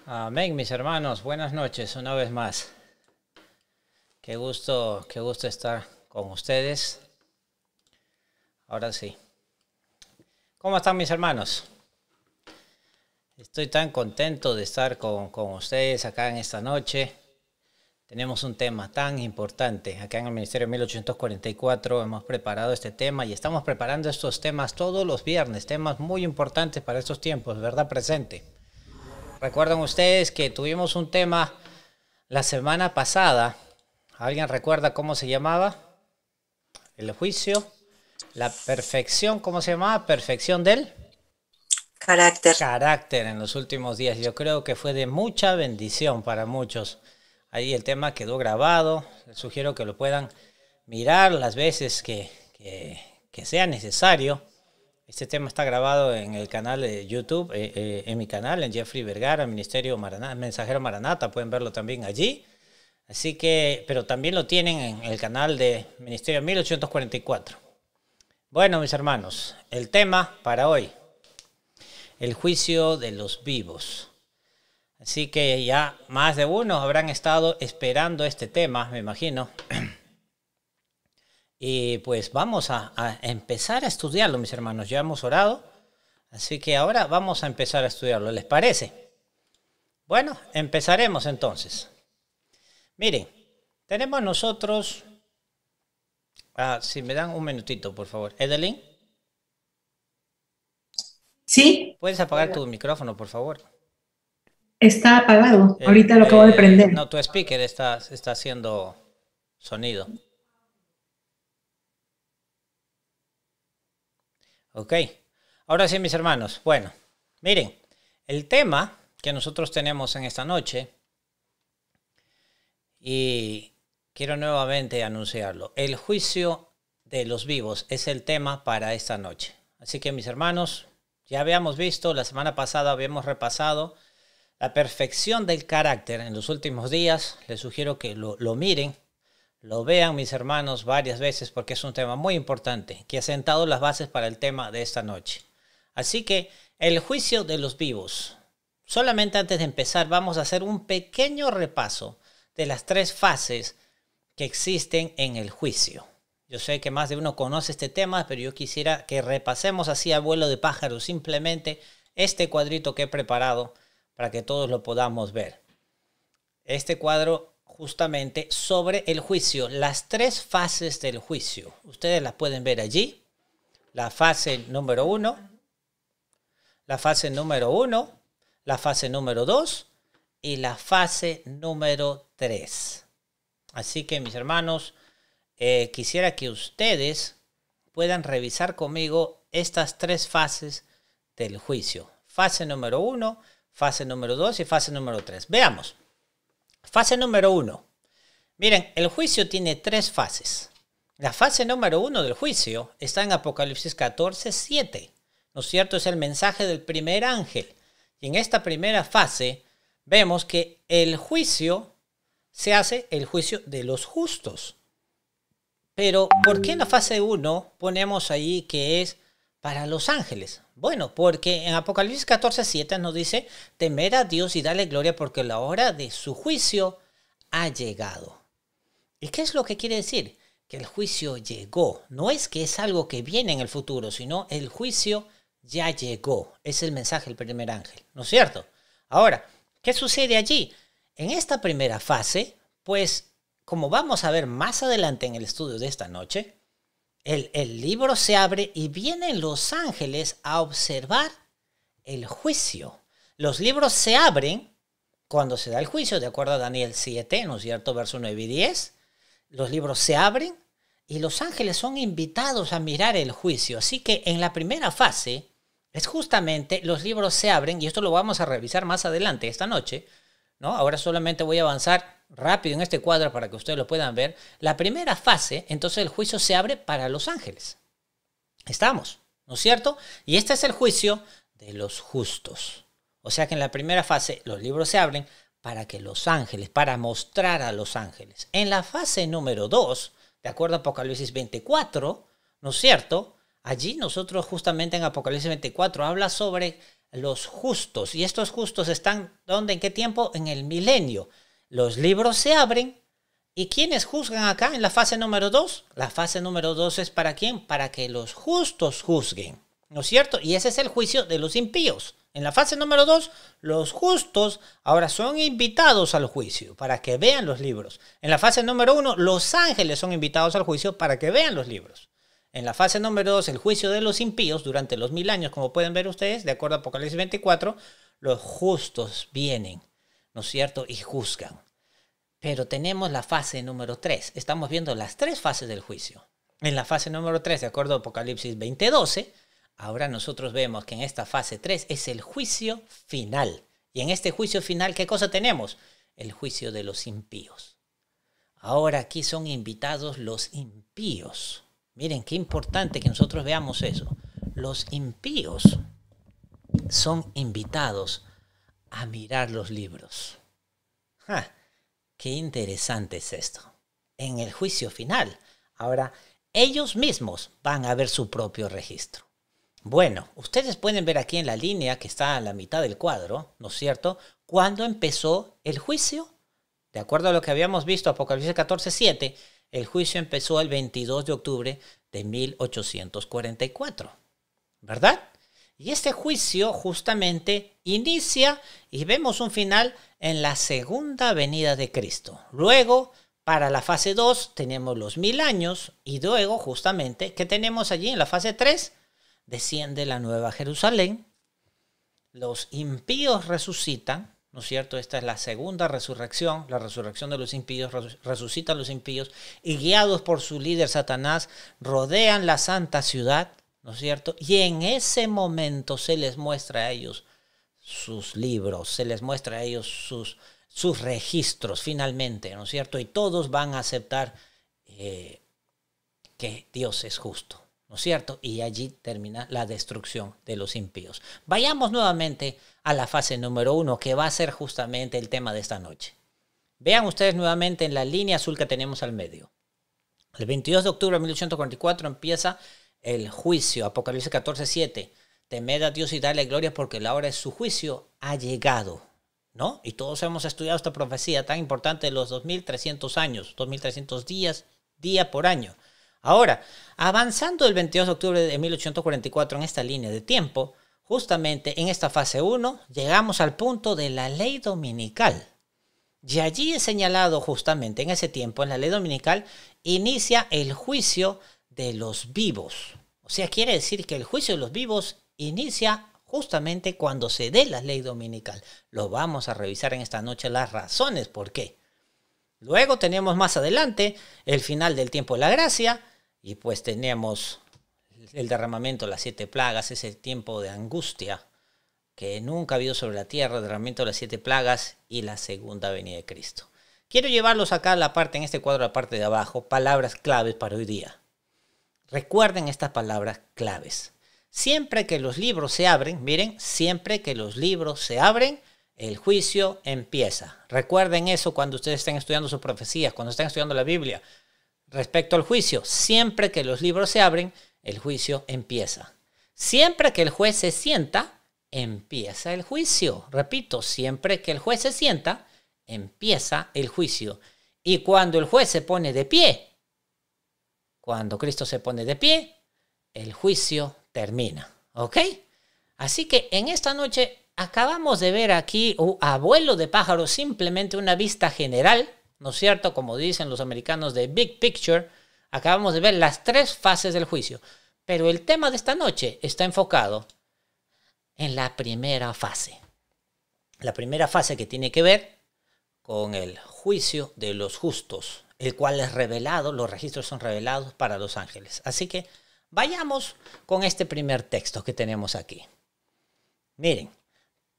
Amén, mis hermanos. Buenas noches una vez más. Qué gusto estar con ustedes. Ahora sí. ¿Cómo están mis hermanos? Estoy tan contento de estar con ustedes acá en esta noche. Tenemos un tema tan importante. Acá en el Ministerio 1844 hemos preparado este tema y estamos preparando estos temas todos los viernes. Temas muy importantes para estos tiempos, ¿verdad? Presente. Recuerdan ustedes que tuvimos un tema la semana pasada. ¿Alguien recuerda cómo se llamaba? El juicio, la perfección, ¿cómo se llamaba? Perfección del carácter en los últimos días. Yo creo que fue de mucha bendición para muchos. Ahí el tema quedó grabado. Les sugiero que lo puedan mirar las veces que sea necesario. Este tema está grabado en el canal de YouTube, en mi canal, en Jeffrey Vergara, Ministerio Maranata, Mensajero Maranata, pueden verlo también allí. Así que, pero también lo tienen en el canal de Ministerio 1844. Bueno, mis hermanos, el tema para hoy, el juicio de los vivos. Así que ya más de uno habrán estado esperando este tema, me imagino. Y pues vamos a empezar a estudiarlo, mis hermanos. Ya hemos orado, así que ahora vamos a empezar a estudiarlo. ¿Les parece? Bueno, empezaremos entonces. Miren, tenemos nosotros... si me dan un minutito, por favor. Edelyn. Sí, ¿Puedes apagar tu micrófono, por favor? está apagado. Ahorita lo acabo de prender. No, tu speaker está haciendo sonido. Ok, ahora sí mis hermanos, bueno, miren, el tema que nosotros tenemos en esta noche, y quiero nuevamente anunciarlo, el juicio de los vivos es el tema para esta noche. Así que mis hermanos, ya habíamos visto, la semana pasada habíamos repasado la perfección del carácter en los últimos días. Les sugiero que lo miren. Lo vean mis hermanos varias veces porque es un tema muy importante que ha sentado las bases para el tema de esta noche. Así que el juicio de los vivos. Solamente antes de empezar vamos a hacer un pequeño repaso de las tres fases que existen en el juicio. Yo sé que más de uno conoce este tema, pero yo quisiera que repasemos así a vuelo de pájaro simplemente este cuadrito que he preparado para que todos lo podamos ver. Este cuadro justamente sobre el juicio, las tres fases del juicio. Ustedes las pueden ver allí. La fase número 1, la fase número 1, la fase número 2 y la fase número 3. Así que mis hermanos, quisiera que ustedes puedan revisar conmigo estas tres fases del juicio. Fase número 1, fase número 2 y fase número 3. Veamos. Fase número 1. Miren, el juicio tiene tres fases. La fase número 1 del juicio está en Apocalipsis 14, 7. ¿No es cierto? Es el mensaje del primer ángel. Y en esta primera fase vemos que el juicio se hace el juicio de los justos. Pero, ¿por qué en la fase 1 ponemos ahí que es para los ángeles? Bueno, porque en Apocalipsis 14, 7 nos dice, temer a Dios y darle gloria porque la hora de su juicio ha llegado. ¿Y qué es lo que quiere decir? Que el juicio llegó. No es que es algo que viene en el futuro, sino el juicio ya llegó. Es el mensaje del primer ángel, ¿no es cierto? Ahora, ¿qué sucede allí? En esta primera fase, pues, como vamos a ver más adelante en el estudio de esta noche, el libro se abre y vienen los ángeles a observar el juicio. Los libros se abren cuando se da el juicio, de acuerdo a Daniel 7, ¿no es cierto? Verso 9 y 10. Los libros se abren y los ángeles son invitados a mirar el juicio. Así que en la primera fase es justamente los libros se abren, y esto lo vamos a revisar más adelante esta noche, ¿no? Ahora solamente voy a avanzar rápido en este cuadro para que ustedes lo puedan ver. La primera fase, entonces el juicio se abre para los ángeles. Estamos, ¿no es cierto? Y este es el juicio de los justos. O sea que en la primera fase los libros se abren para que los ángeles, para mostrar a los ángeles. En la fase número 2, de acuerdo a Apocalipsis 24, ¿no es cierto? Allí nosotros justamente en Apocalipsis 24 habla sobre los justos. Y estos justos están, ¿dónde? ¿En qué tiempo? En el milenio. Los libros se abren. ¿Y quiénes juzgan acá en la fase número 2? La fase número 2 es ¿para quién? Para que los justos juzguen, ¿no es cierto? Y ese es el juicio de los impíos. En la fase número 2, los justos ahora son invitados al juicio para que vean los libros. En la fase número 1, los ángeles son invitados al juicio para que vean los libros. En la fase número 2, el juicio de los impíos durante los 1000 años, como pueden ver ustedes, de acuerdo a Apocalipsis 24, los justos vienen, ¿no es cierto? Y juzgan. Pero tenemos la fase número 3. Estamos viendo las 3 fases del juicio. En la fase número 3, de acuerdo a Apocalipsis 20:12, ahora nosotros vemos que en esta fase 3 es el juicio final. Y en este juicio final, ¿qué cosa tenemos? El juicio de los impíos. Ahora aquí son invitados los impíos. Miren, qué importante que nosotros veamos eso. Los impíos son invitados a mirar los libros. ¡Ja! Qué interesante es esto. En el juicio final, ahora ellos mismos van a ver su propio registro. Bueno, ustedes pueden ver aquí en la línea que está a la mitad del cuadro, ¿no es cierto? ¿Cuándo empezó el juicio? De acuerdo a lo que habíamos visto, Apocalipsis 14:7, el juicio empezó el 22 de octubre de 1844, ¿verdad? Y este juicio justamente inicia y vemos un final en la segunda venida de Cristo. Luego, para la fase 2, tenemos los 1000 años y luego, justamente, ¿qué tenemos allí en la fase 3? Desciende la nueva Jerusalén, los impíos resucitan, ¿no es cierto? Esta es la segunda resurrección, la resurrección de los impíos, resucitan los impíos y guiados por su líder Satanás, rodean la santa ciudad, ¿no es cierto? Y en ese momento se les muestra a ellos sus libros, se les muestra a ellos sus registros finalmente, ¿no es cierto? Y todos van a aceptar que Dios es justo, ¿no es cierto? Y allí termina la destrucción de los impíos. Vayamos nuevamente a la fase número 1, que va a ser justamente el tema de esta noche. Vean ustedes nuevamente en la línea azul que tenemos al medio. El 22 de octubre de 1844 empieza el juicio, Apocalipsis 14:7. Temed a Dios y darle gloria porque la hora de su juicio ha llegado, ¿no? Y todos hemos estudiado esta profecía tan importante de los 2300 años, 2300 días, día por año. Ahora, avanzando el 22 de octubre de 1844 en esta línea de tiempo, justamente en esta fase 1, llegamos al punto de la ley dominical. Y allí es señalado justamente en ese tiempo, en la ley dominical, inicia el juicio de los vivos. O sea, quiere decir que el juicio de los vivos inicia justamente cuando se dé la ley dominical. Lo vamos a revisar en esta noche, las razones por qué. Luego tenemos más adelante el final del tiempo de la gracia y pues tenemos el derramamiento de las 7 plagas, ese tiempo de angustia que nunca ha habido sobre la tierra, el derramamiento de las 7 plagas y la segunda venida de Cristo. Quiero llevarlos acá a la parte, en este cuadro, a la parte de abajo, palabras claves para hoy día. Recuerden estas palabras claves. Siempre que los libros se abren, miren, siempre que los libros se abren, el juicio empieza. Recuerden eso cuando ustedes estén estudiando sus profecías, cuando estén estudiando la Biblia. Respecto al juicio, siempre que los libros se abren, el juicio empieza. Siempre que el juez se sienta, empieza el juicio. Repito, siempre que el juez se sienta, empieza el juicio. Y cuando el juez se pone de pie, cuando Cristo se pone de pie, el juicio termina. ¿Ok? Así que en esta noche acabamos de ver aquí, a vuelo de pájaro, simplemente una vista general, ¿no es cierto? Como dicen los americanos de Big Picture, acabamos de ver las 3 fases del juicio. Pero el tema de esta noche está enfocado en la primera fase. La primera fase que tiene que ver con el juicio de los justos, el cual es revelado, los registros son revelados para los ángeles. Así que vayamos con este primer texto que tenemos aquí. Miren,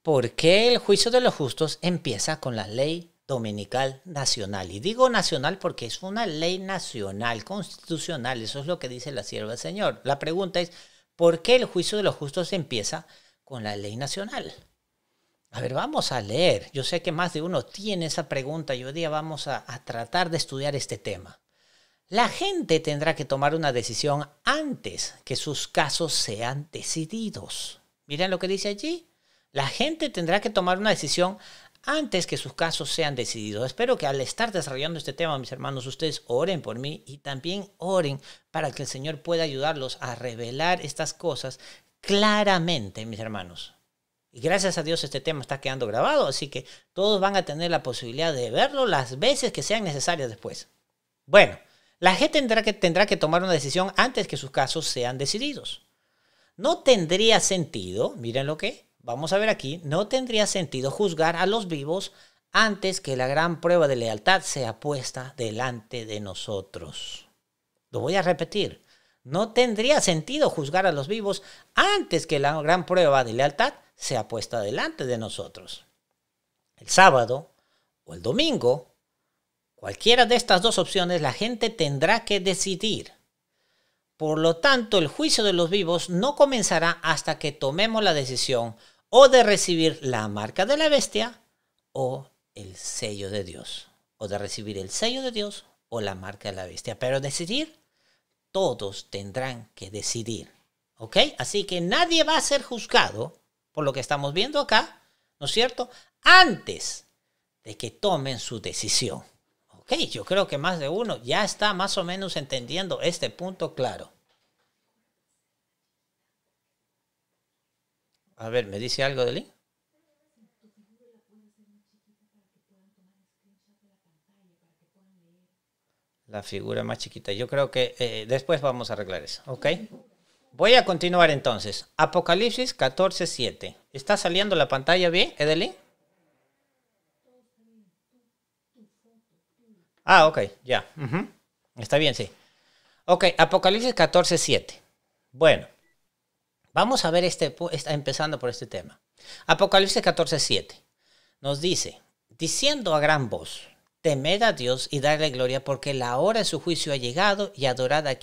¿por qué el juicio de los justos empieza con la ley dominical nacional? Y digo nacional porque es una ley nacional, constitucional, eso es lo que dice la sierva del Señor. La pregunta es, ¿por qué el juicio de los justos empieza con la ley nacional? A ver, vamos a leer. Yo sé que más de uno tiene esa pregunta y hoy día vamos a tratar de estudiar este tema. La gente tendrá que tomar una decisión antes que sus casos sean decididos. Miren lo que dice allí. La gente tendrá que tomar una decisión antes que sus casos sean decididos. Espero que al estar desarrollando este tema, mis hermanos, ustedes oren por mí y también oren para que el Señor pueda ayudarlos a revelar estas cosas claramente, mis hermanos. Y gracias a Dios este tema está quedando grabado, así que todos van a tener la posibilidad de verlo las veces que sean necesarias después. Bueno, la gente tendrá que tomar una decisión antes que sus casos sean decididos. No tendría sentido, miren lo que vamos a ver aquí, no tendría sentido juzgar a los vivos antes que la gran prueba de lealtad sea puesta delante de nosotros. Lo voy a repetir. No tendría sentido juzgar a los vivos antes que la gran prueba de lealtad sea puesta delante de nosotros. El sábado o el domingo, cualquiera de estas dos opciones, la gente tendrá que decidir. Por lo tanto, el juicio de los vivos no comenzará hasta que tomemos la decisión o de recibir la marca de la bestia o el sello de Dios. O de recibir el sello de Dios o la marca de la bestia. Pero decidir, todos tendrán que decidir. ¿Ok? Así que nadie va a ser juzgado por lo que estamos viendo acá, ¿no es cierto? Antes de que tomen su decisión. Ok, yo creo que más de uno ya está más o menos entendiendo este punto claro. A ver, ¿me dice algo de Lynn? La figura más chiquita. Yo creo que después vamos a arreglar eso. ¿Ok? Voy a continuar entonces. Apocalipsis 14:7. ¿Está saliendo la pantalla bien, Edelyn? Ah, ok, ya. Está bien, sí. Ok, Apocalipsis 14:7. Bueno, vamos a ver está empezando por este tema. Apocalipsis 14:7 nos dice, diciendo a gran voz, temed a Dios y darle gloria porque la hora de su juicio ha llegado y adorad a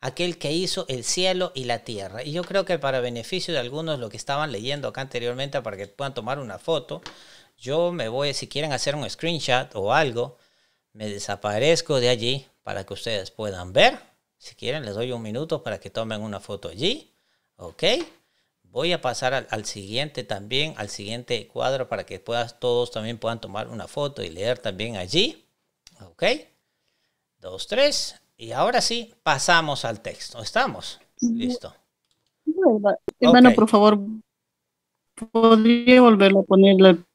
aquel que hizo el cielo y la tierra. Y yo creo que para beneficio de algunos, lo que estaban leyendo acá anteriormente, para que puedan tomar una foto, yo me voy, si quieren hacer un screenshot o algo, me desaparezco de allí para que ustedes puedan ver. Si quieren, les doy un minuto para que tomen una foto allí. Ok. Voy a pasar al siguiente también, al siguiente cuadro para que todos también puedan tomar una foto y leer también allí. Ok. 2, 3. Y ahora sí, pasamos al texto. ¿Estamos? Listo. Hermano, okay. Por favor, ¿podría volverlo a poner el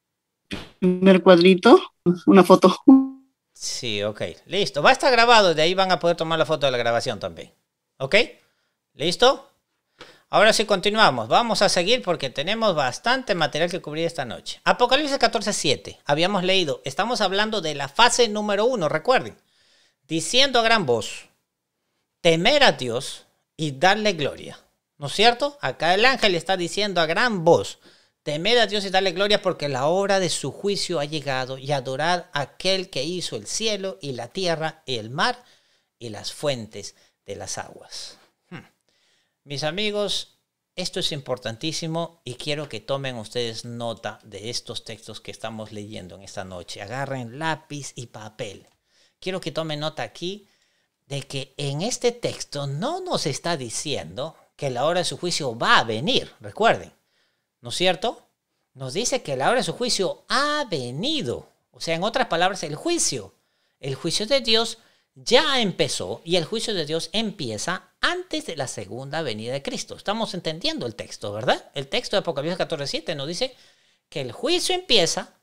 primer cuadrito? Una foto. Sí, ok. Listo. Va a estar grabado. De ahí van a poder tomar la foto de la grabación también. ¿Ok? ¿Listo? Ahora sí continuamos. Vamos a seguir porque tenemos bastante material que cubrir esta noche. Apocalipsis 14:7. Habíamos leído. Estamos hablando de la fase número 1. Recuerden. Diciendo a gran voz, temer a Dios y darle gloria. ¿No es cierto? Acá el ángel está diciendo a gran voz, temer a Dios y darle gloria porque la hora de su juicio ha llegado y adorad a aquel que hizo el cielo y la tierra y el mar y las fuentes de las aguas. Mis amigos, esto es importantísimo y quiero que tomen ustedes nota de estos textos que estamos leyendo en esta noche. Agarren lápiz y papel. Quiero que tomen nota aquí de que en este texto no nos está diciendo que la hora de su juicio va a venir. Recuerden, ¿no es cierto? Nos dice que la hora de su juicio ha venido. O sea, en otras palabras, el juicio de Dios ya empezó y el juicio de Dios empieza antes de la segunda venida de Cristo. Estamos entendiendo el texto, ¿verdad? El texto de Apocalipsis 14:7 nos dice que el juicio empieza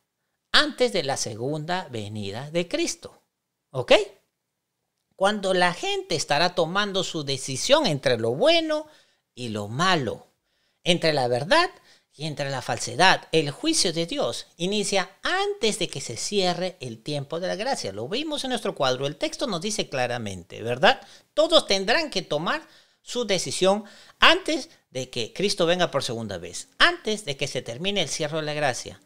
antes de la segunda venida de Cristo. ¿Ok? Cuando la gente estará tomando su decisión entre lo bueno y lo malo, entre la verdad y entre la falsedad, el juicio de Dios inicia antes de que se cierre el tiempo de la gracia. Lo vimos en nuestro cuadro. El texto nos dice claramente, ¿verdad? Todos tendrán que tomar su decisión antes de que Cristo venga por segunda vez, antes de que se termine el cierre de la gracia,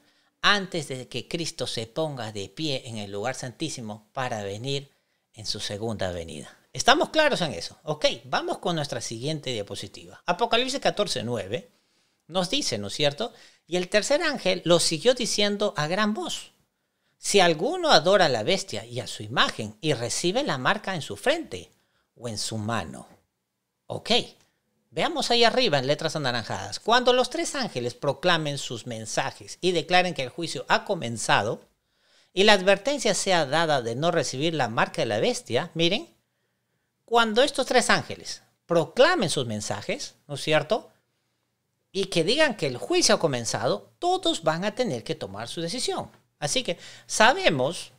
antes de que Cristo se ponga de pie en el lugar santísimo para venir en su segunda venida. ¿Estamos claros en eso? Ok, vamos con nuestra siguiente diapositiva. Apocalipsis 14:9 nos dice, ¿no es cierto? Y el tercer ángel lo siguió diciendo a gran voz. Si alguno adora a la bestia y a su imagen y recibe la marca en su frente o en su mano. Ok, Veamos ahí arriba en letras anaranjadas. Cuando los 3 ángeles proclamen sus mensajes y declaren que el juicio ha comenzado y la advertencia sea dada de no recibir la marca de la bestia, miren, cuando estos 3 ángeles proclamen sus mensajes, ¿no es cierto?, y que digan que el juicio ha comenzado, todos van a tener que tomar su decisión. Así que sabemos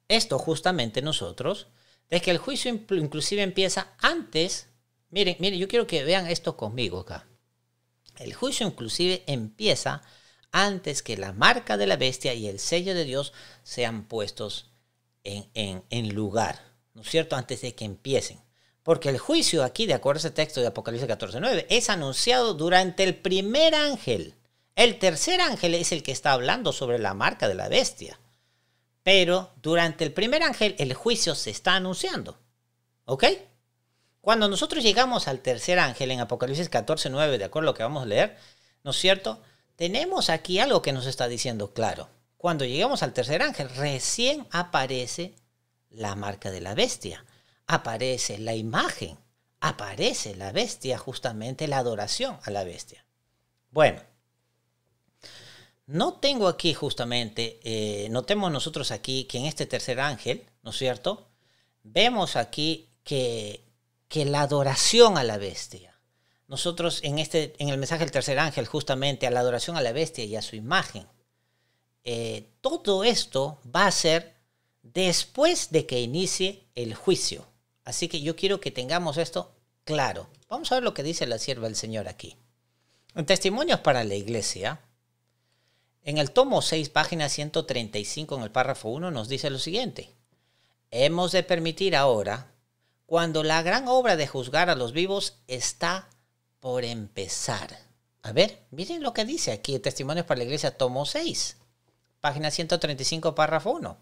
esto justamente nosotros, de que el juicio inclusive empieza antes. Miren, yo quiero que vean esto conmigo acá. El juicio inclusive empieza antes que la marca de la bestia y el sello de Dios sean puestos en lugar, ¿no es cierto?, antes de que empiecen. Porque el juicio aquí, de acuerdo a ese texto de Apocalipsis 14:9, es anunciado durante el primer ángel. El tercer ángel es el que está hablando sobre la marca de la bestia. Pero durante el primer ángel el juicio se está anunciando. ¿Ok? Cuando nosotros llegamos al tercer ángel en Apocalipsis 14:9, de acuerdo a lo que vamos a leer, ¿no es cierto?, tenemos aquí algo que nos está diciendo claro. Cuando llegamos al tercer ángel, recién aparece la marca de la bestia. Aparece la imagen, aparece la bestia, justamente la adoración a la bestia. Bueno, no tengo aquí justamente, notemos nosotros aquí que en este tercer ángel, ¿no es cierto?, vemos aquí que la adoración a la bestia, nosotros en el mensaje del tercer ángel, justamente a la adoración a la bestia y a su imagen, todo esto va a ser después de que inicie el juicio. Así que yo quiero que tengamos esto claro. Vamos a ver lo que dice la sierva del Señor aquí. En Testimonios para la Iglesia, en el tomo 6, página 135, en el párrafo 1, nos dice lo siguiente. Hemos de permitir ahora, cuando la gran obra de juzgar a los vivos está por empezar. A ver, miren lo que dice aquí en Testimonios para la Iglesia, tomo 6, página 135, párrafo 1.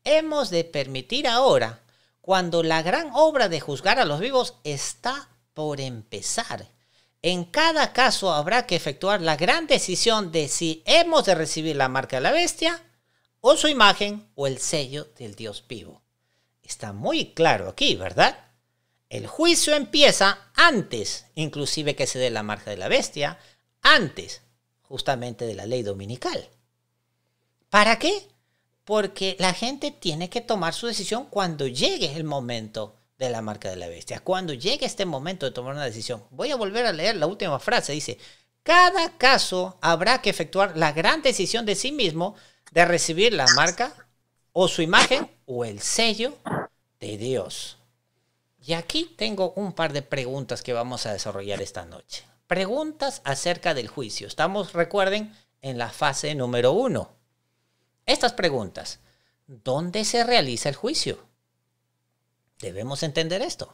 Hemos de permitir ahora, cuando la gran obra de juzgar a los vivos está por empezar. En cada caso habrá que efectuar la gran decisión de si hemos de recibir la marca de la bestia o su imagen o el sello del Dios vivo. Está muy claro aquí, ¿verdad? El juicio empieza antes, inclusive que se dé la marca de la bestia, antes justamente de la ley dominical. ¿Para qué? Porque la gente tiene que tomar su decisión cuando llegue el momento de la marca de la bestia. Cuando llegue este momento de tomar una decisión. Voy a volver a leer la última frase. Dice, cada caso habrá que efectuar la gran decisión de sí mismo de recibir la marca o su imagen o el sello de Dios. Y aquí tengo un par de preguntas que vamos a desarrollar esta noche. Preguntas acerca del juicio. Estamos, recuerden, en la fase número 1. Estas preguntas, ¿dónde se realiza el juicio? Debemos entender esto.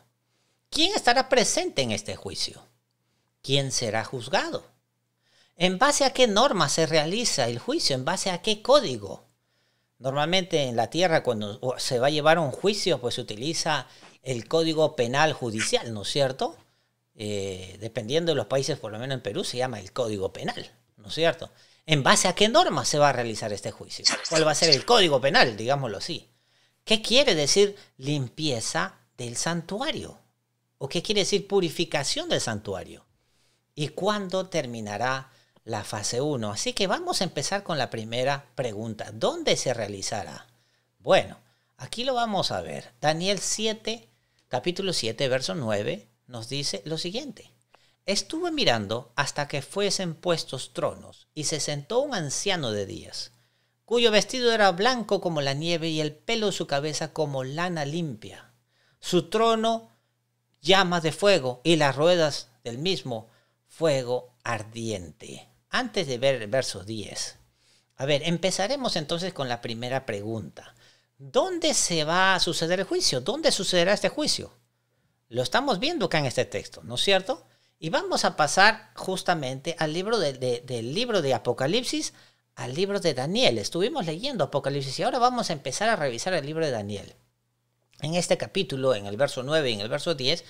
¿Quién estará presente en este juicio? ¿Quién será juzgado? ¿En base a qué norma se realiza el juicio? ¿En base a qué código? Normalmente en la tierra cuando se va a llevar a un juicio, pues se utiliza el Código Penal Judicial, ¿no es cierto? Dependiendo de los países, por lo menos en Perú, se llama el Código Penal, ¿no es cierto? ¿En base a qué norma se va a realizar este juicio? ¿Cuál va a ser el código penal, digámoslo así? ¿Qué quiere decir limpieza del santuario? ¿O qué quiere decir purificación del santuario? ¿Y cuándo terminará la fase 1? Así que vamos a empezar con la primera pregunta. ¿Dónde se realizará? Bueno, aquí lo vamos a ver. Daniel 7, capítulo 7, verso 9, nos dice lo siguiente. Estuve mirando hasta que fuesen puestos tronos, y se sentó un anciano de días, cuyo vestido era blanco como la nieve y el pelo de su cabeza como lana limpia. Su trono llamas de fuego y las ruedas del mismo fuego ardiente. Antes de ver el verso 10. A ver, empezaremos entonces con la primera pregunta. ¿Dónde se va a suceder el juicio? ¿Dónde sucederá este juicio? Lo estamos viendo acá en este texto, ¿no es cierto? Y vamos a pasar justamente al libro del libro de Apocalipsis al libro de Daniel. Estuvimos leyendo Apocalipsis y ahora vamos a empezar a revisar el libro de Daniel. En este capítulo, en el verso 9 y en el verso 10,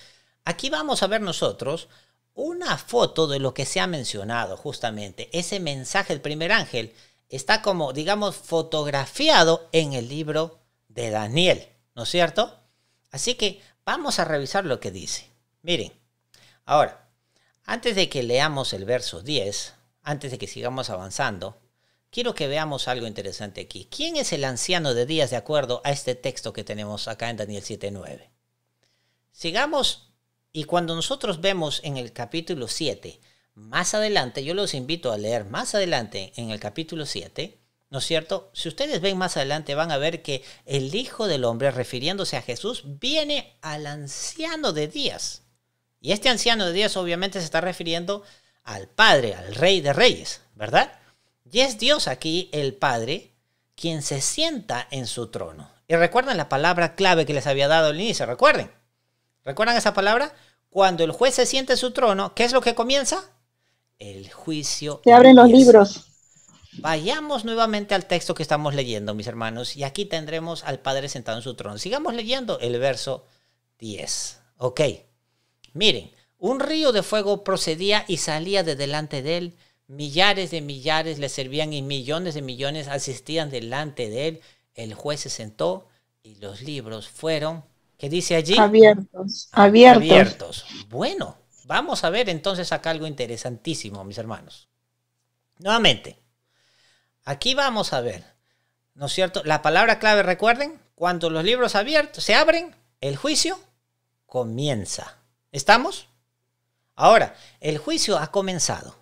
aquí vamos a ver nosotros una foto de lo que se ha mencionado justamente. Ese mensaje del primer ángel está como, digamos, fotografiado en el libro de Daniel, ¿no es cierto? Así que vamos a revisar lo que dice. Miren, ahora, Antes de que leamos el verso 10, antes de que sigamos avanzando, quiero que veamos algo interesante aquí. ¿Quién es el anciano de días de acuerdo a este texto que tenemos acá en Daniel 7:9? Sigamos, y cuando nosotros vemos en el capítulo 7, más adelante, yo los invito a leer más adelante en el capítulo 7, ¿no es cierto? Si ustedes ven más adelante van a ver que el Hijo del Hombre, refiriéndose a Jesús, viene al anciano de días. Y este anciano de días obviamente se está refiriendo al Padre, al Rey de Reyes, ¿verdad? Y es Dios aquí, el Padre, quien se sienta en su trono. Y recuerden la palabra clave que les había dado al inicio, ¿recuerdan esa palabra? Cuando el juez se sienta en su trono, ¿qué es lo que comienza? El juicio. Se abren los libros. Vayamos nuevamente al texto que estamos leyendo, mis hermanos, y aquí tendremos al Padre sentado en su trono. Sigamos leyendo el verso 10. Ok. Miren, un río de fuego procedía y salía de delante de él. Millares de millares le servían y millones de millones asistían delante de él. El juez se sentó y los libros fueron, ¿qué dice allí? Abiertos. Bueno, vamos a ver entonces acá algo interesantísimo, mis hermanos. Nuevamente, aquí vamos a ver, ¿no es cierto? La palabra clave, recuerden, cuando los libros se abren, el juicio comienza. ¿Estamos? Ahora, el juicio ha comenzado.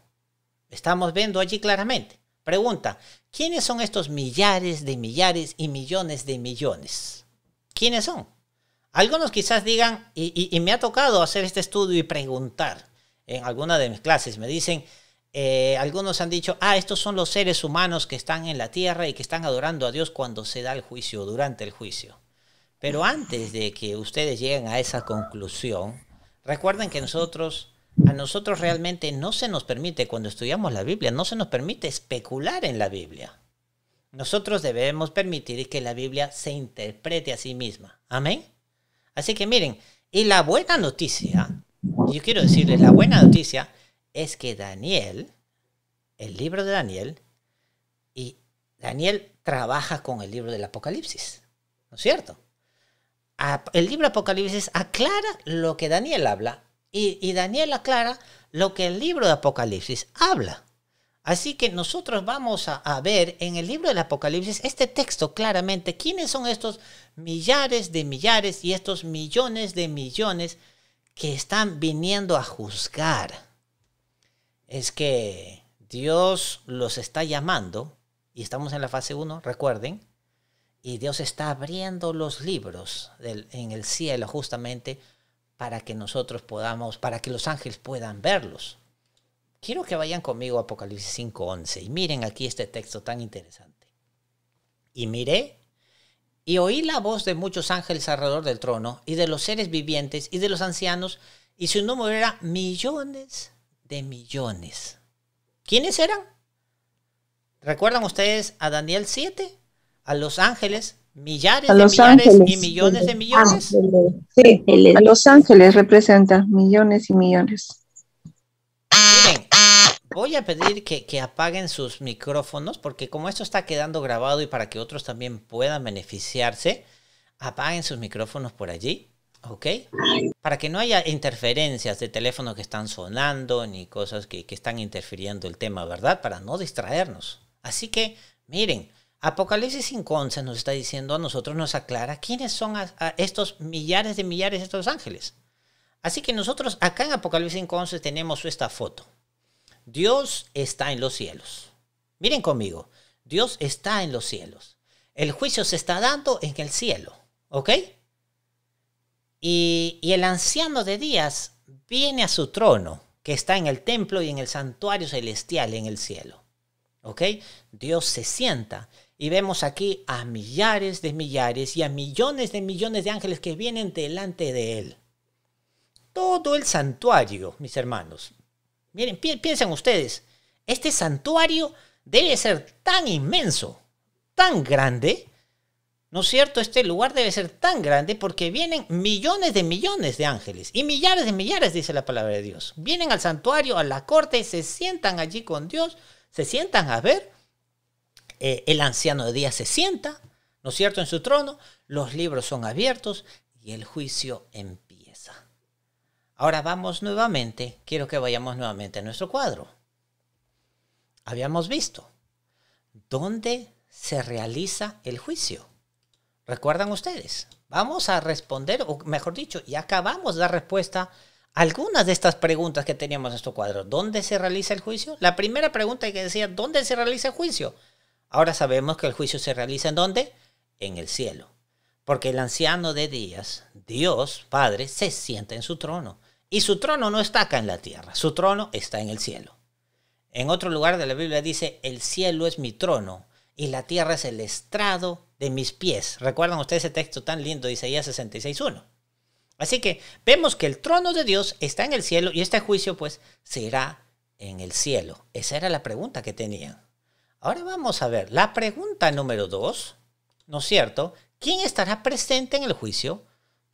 Estamos viendo allí claramente. Pregunta, ¿quiénes son estos millares de millares y millones de millones? ¿Quiénes son? Algunos quizás digan, y me ha tocado hacer este estudio y preguntar en alguna de mis clases, me dicen, algunos han dicho, estos son los seres humanos que están en la tierra y que están adorando a Dios cuando se da el juicio, durante el juicio. Pero antes de que ustedes lleguen a esa conclusión, recuerden que a nosotros realmente no se nos permite, cuando estudiamos la Biblia, no se nos permite especular en la Biblia. Nosotros debemos permitir que la Biblia se interprete a sí misma. Amén. Así que miren, y la buena noticia, yo quiero decirles, la buena noticia es que Daniel, el libro de Daniel, y Daniel trabaja con el libro del Apocalipsis, ¿no es cierto? El libro de Apocalipsis aclara lo que Daniel habla y Daniel aclara lo que el libro de Apocalipsis habla. Así que nosotros vamos a ver en el libro del Apocalipsis este texto claramente quiénes son estos millares de millares y estos millones de millones que están viniendo a juzgar. Es que Dios los está llamando y estamos en la fase 1, recuerden, y Dios está abriendo los libros en el cielo justamente para que nosotros podamos, para que los ángeles puedan verlos. Quiero que vayan conmigo a Apocalipsis 5:11 y miren aquí este texto tan interesante. Y miré y oí la voz de muchos ángeles alrededor del trono y de los seres vivientes y de los ancianos, y su número era millones de millones. ¿Quiénes eran? ¿Recuerdan ustedes a Daniel 7? A los ángeles, millares de millares y millones de millones. Sí, a los ángeles representa millones y millones. Miren, voy a pedir que apaguen sus micrófonos, porque como esto está quedando grabado y para que otros también puedan beneficiarse, apaguen sus micrófonos por allí, ¿ok? Para que no haya interferencias de teléfono que están sonando, ni cosas que están interfiriendo el tema, ¿verdad? Para no distraernos. Así que, miren, Apocalipsis 5:11 nos está diciendo a nosotros, nos aclara quiénes son a estos millares de millares de estos ángeles. Así que nosotros acá en Apocalipsis 5:11 tenemos esta foto. Dios está en los cielos. Miren conmigo, Dios está en los cielos. El juicio se está dando en el cielo, ¿ok? Y el anciano de días viene a su trono, que está en el templo y en el santuario celestial en el cielo, ¿ok? Dios se sienta y vemos aquí a millares de millares y a millones de ángeles que vienen delante de él. Todo el santuario, mis hermanos. Miren, piensen ustedes, este santuario debe ser tan inmenso, tan grande, ¿no es cierto? Este lugar debe ser tan grande porque vienen millones de ángeles y millares de millares, dice la palabra de Dios. Vienen al santuario, a la corte, se sientan allí con Dios, se sientan a ver. El anciano de días se sienta, ¿no es cierto?, en su trono, los libros son abiertos y el juicio empieza. Ahora vamos nuevamente, quiero que vayamos nuevamente a nuestro cuadro. Habíamos visto dónde se realiza el juicio. ¿Recuerdan ustedes? Vamos a responder, o mejor dicho, ya acabamos de dar respuesta a algunas de estas preguntas que teníamos en nuestro cuadro. ¿Dónde se realiza el juicio? La primera pregunta que decía, ¿dónde se realiza el juicio? Ahora sabemos que el juicio se realiza ¿en dónde? En el cielo. Porque el anciano de días, Dios Padre, se sienta en su trono. Y su trono no está acá en la tierra, su trono está en el cielo. En otro lugar de la Biblia dice, el cielo es mi trono y la tierra es el estrado de mis pies. ¿Recuerdan ustedes ese texto tan lindo de Isaías 66:1? Así que vemos que el trono de Dios está en el cielo y este juicio pues será en el cielo. Esa era la pregunta que tenían. Ahora vamos a ver la pregunta número 2, ¿no es cierto? ¿Quién estará presente en el juicio?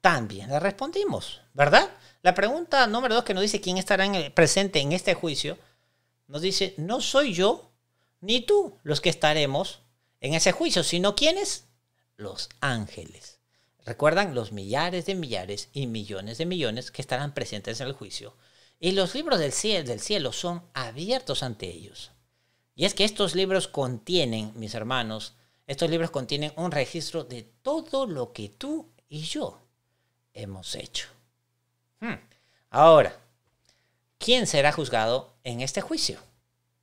También le respondimos, ¿verdad? La pregunta número 2 que nos dice quién estará presente en este juicio, nos dice, no soy yo ni tú los que estaremos en ese juicio, sino ¿quiénes? Los ángeles. ¿Recuerdan? Los millares de millares y millones de millones que estarán presentes en el juicio. Y los libros del cielo son abiertos ante ellos. Y es que estos libros contienen, mis hermanos, estos libros contienen un registro de todo lo que tú y yo hemos hecho. Ahora, ¿quién será juzgado en este juicio?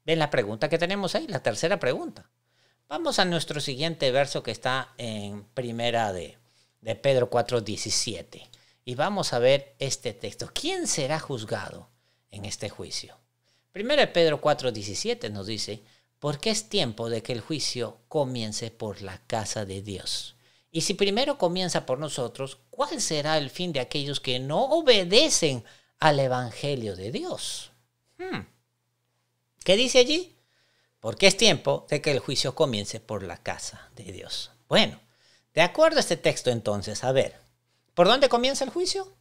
Ven la pregunta que tenemos ahí, la tercera pregunta. Vamos a nuestro siguiente verso que está en primera de Pedro 4:17. Y vamos a ver este texto. ¿Quién será juzgado en este juicio? Primera de Pedro 4:17 nos dice, porque es tiempo de que el juicio comience por la casa de Dios. Y si primero comienza por nosotros, ¿cuál será el fin de aquellos que no obedecen al evangelio de Dios? ¿Qué dice allí? Porque es tiempo de que el juicio comience por la casa de Dios. Bueno, de acuerdo a este texto entonces, a ver, ¿por dónde comienza el juicio?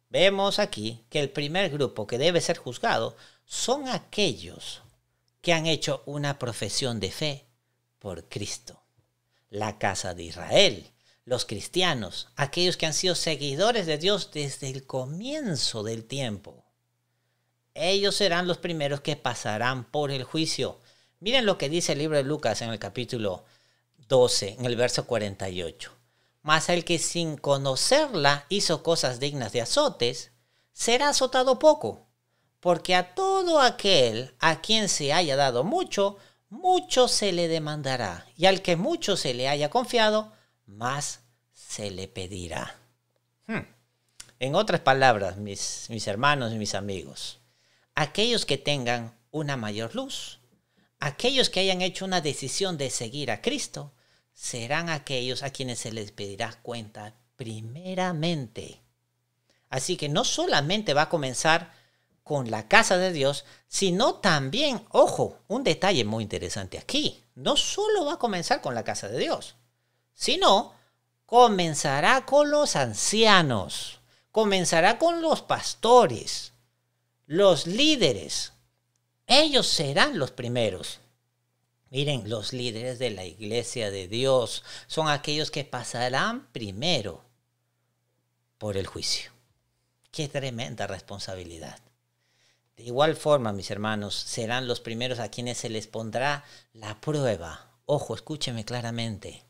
Vemos aquí que el primer grupo que debe ser juzgado son aquellos que han hecho una profesión de fe por Cristo. La casa de Israel, los cristianos, aquellos que han sido seguidores de Dios desde el comienzo del tiempo. Ellos serán los primeros que pasarán por el juicio. Miren lo que dice el libro de Lucas en el capítulo 12, en el verso 48. Mas el que sin conocerla hizo cosas dignas de azotes, será azotado poco, porque a todo aquel a quien se haya dado mucho, mucho se le demandará, y al que mucho se le haya confiado, más se le pedirá. En otras palabras, mis hermanos y mis amigos, aquellos que tengan una mayor luz, aquellos que hayan hecho una decisión de seguir a Cristo, serán aquellos a quienes se les pedirá cuenta primeramente. Así que no solamente va a comenzar con la casa de Dios, sino también, ojo, un detalle muy interesante aquí, no solo va a comenzar con la casa de Dios, sino comenzará con los ancianos, comenzará con los pastores, los líderes. Ellos serán los primeros. Miren, los líderes de la iglesia de Dios son aquellos que pasarán primero por el juicio. ¡Qué tremenda responsabilidad! De igual forma, mis hermanos, serán los primeros a quienes se les pondrá la prueba. Ojo, escúcheme claramente.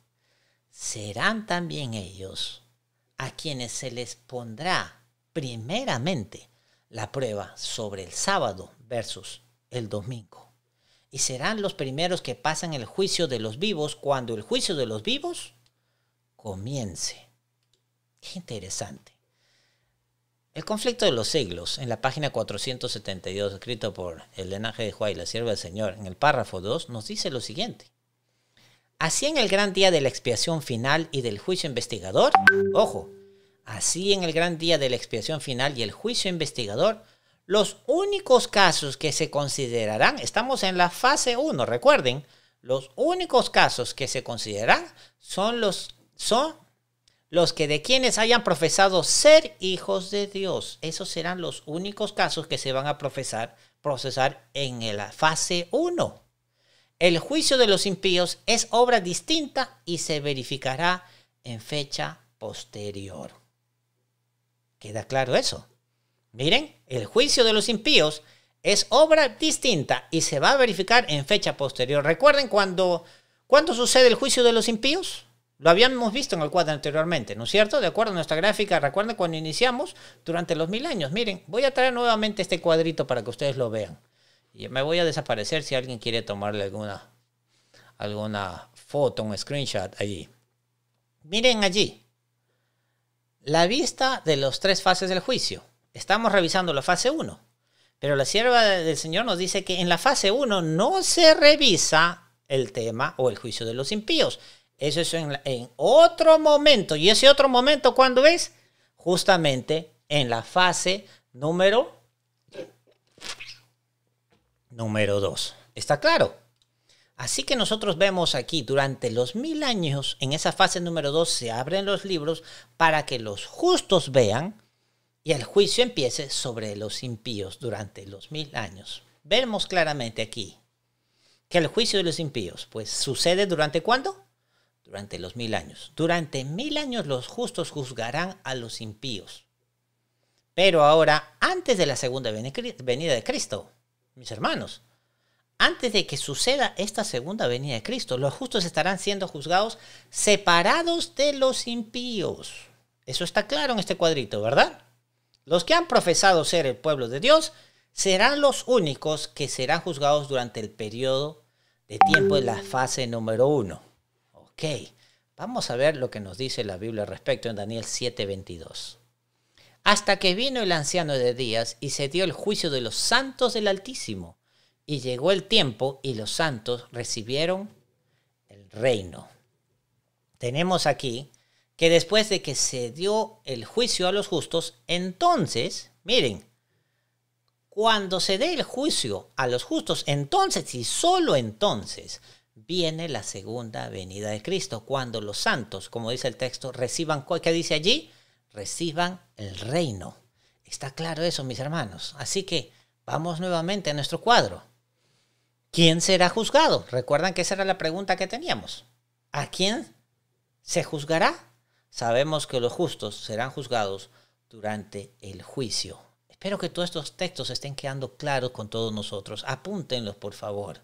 Serán también ellos a quienes se les pondrá primeramente la prueba sobre el sábado versus el domingo. Y serán los primeros que pasan el juicio de los vivos cuando el juicio de los vivos comience. Qué interesante. El conflicto de los siglos, en la página 472, escrito por Elena G. White, la sierva del Señor, en el párrafo 2, nos dice lo siguiente. Así en el gran día de la expiación final y del juicio investigador, ojo, así en el gran día de la expiación final y el juicio investigador, los únicos casos que se considerarán, estamos en la fase 1, recuerden, los únicos casos que se considerarán son los que de quienes hayan profesado ser hijos de Dios. Esos serán los únicos casos que se van a procesar en la fase 1. El juicio de los impíos es obra distinta y se verificará en fecha posterior. ¿Queda claro eso? Miren, el juicio de los impíos es obra distinta y se va a verificar en fecha posterior. ¿Recuerden cuándo sucede el juicio de los impíos? Lo habíamos visto en el cuadro anteriormente, ¿no es cierto? De acuerdo a nuestra gráfica, recuerden cuando iniciamos durante los 1000 años. Miren, voy a traer nuevamente este cuadrito para que ustedes lo vean. Y me voy a desaparecer si alguien quiere tomarle alguna foto, un screenshot allí. Miren allí. La vista de las 3 fases del juicio. Estamos revisando la fase 1. Pero la sierva del Señor nos dice que en la fase 1 no se revisa el tema o el juicio de los impíos. Eso es en otro momento. ¿Y ese otro momento cuándo es? Justamente en la fase número 2. ¿Está claro? Así que nosotros vemos aquí durante los 1000 años, en esa fase número 2 se abren los libros para que los justos vean y el juicio empiece sobre los impíos durante los 1000 años. Vemos claramente aquí que el juicio de los impíos pues sucede ¿durante cuándo? Durante los 1000 años. Durante 1000 años los justos juzgarán a los impíos. Pero ahora, antes de la segunda venida de Cristo, mis hermanos, antes de que suceda esta segunda venida de Cristo, los justos estarán siendo juzgados separados de los impíos. Eso está claro en este cuadrito, ¿verdad? Los que han profesado ser el pueblo de Dios serán los únicos que serán juzgados durante el periodo de tiempo de la fase número 1. Ok, vamos a ver lo que nos dice la Biblia al respecto en Daniel 7:22. Hasta que vino el anciano de días y se dio el juicio de los santos del Altísimo. Y llegó el tiempo y los santos recibieron el reino. Tenemos aquí que después de que se dio el juicio a los justos, entonces, miren, cuando se dé el juicio a los justos, entonces y solo entonces viene la segunda venida de Cristo, cuando los santos, como dice el texto, reciban, ¿qué dice allí? Reciban el reino. Está claro eso, mis hermanos. Así que vamos nuevamente a nuestro cuadro. ¿Quién será juzgado? Recuerdan que esa era la pregunta que teníamos. ¿A quién se juzgará? Sabemos que los justos serán juzgados durante el juicio. Espero que todos estos textos estén quedando claros con todos nosotros. Apúntenlos, por favor.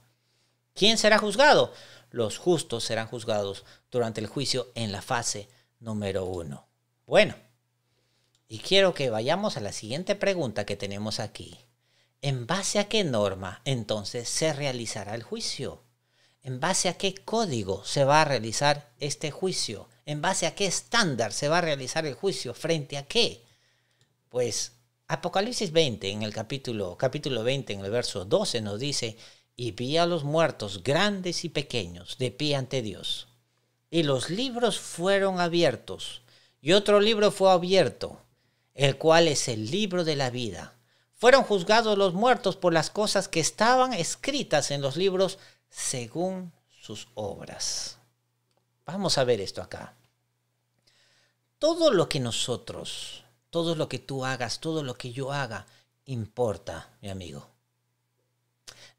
¿Quién será juzgado? Los justos serán juzgados durante el juicio en la fase número 1. Bueno, y quiero que vayamos a la siguiente pregunta que tenemos aquí. ¿En base a qué norma entonces se realizará el juicio? ¿En base a qué código se va a realizar este juicio? ¿En base a qué estándar se va a realizar el juicio? ¿Frente a qué? Pues Apocalipsis 20, en el capítulo 20, en el verso 12, nos dice: y vi a los muertos, grandes y pequeños, de pie ante Dios. Y los libros fueron abiertos, y otro libro fue abierto, el cual es el libro de la vida. Fueron juzgados los muertos por las cosas que estaban escritas en los libros según sus obras. Vamos a ver esto acá. Todo lo que nosotros, todo lo que tú hagas, todo lo que yo haga, importa, mi amigo.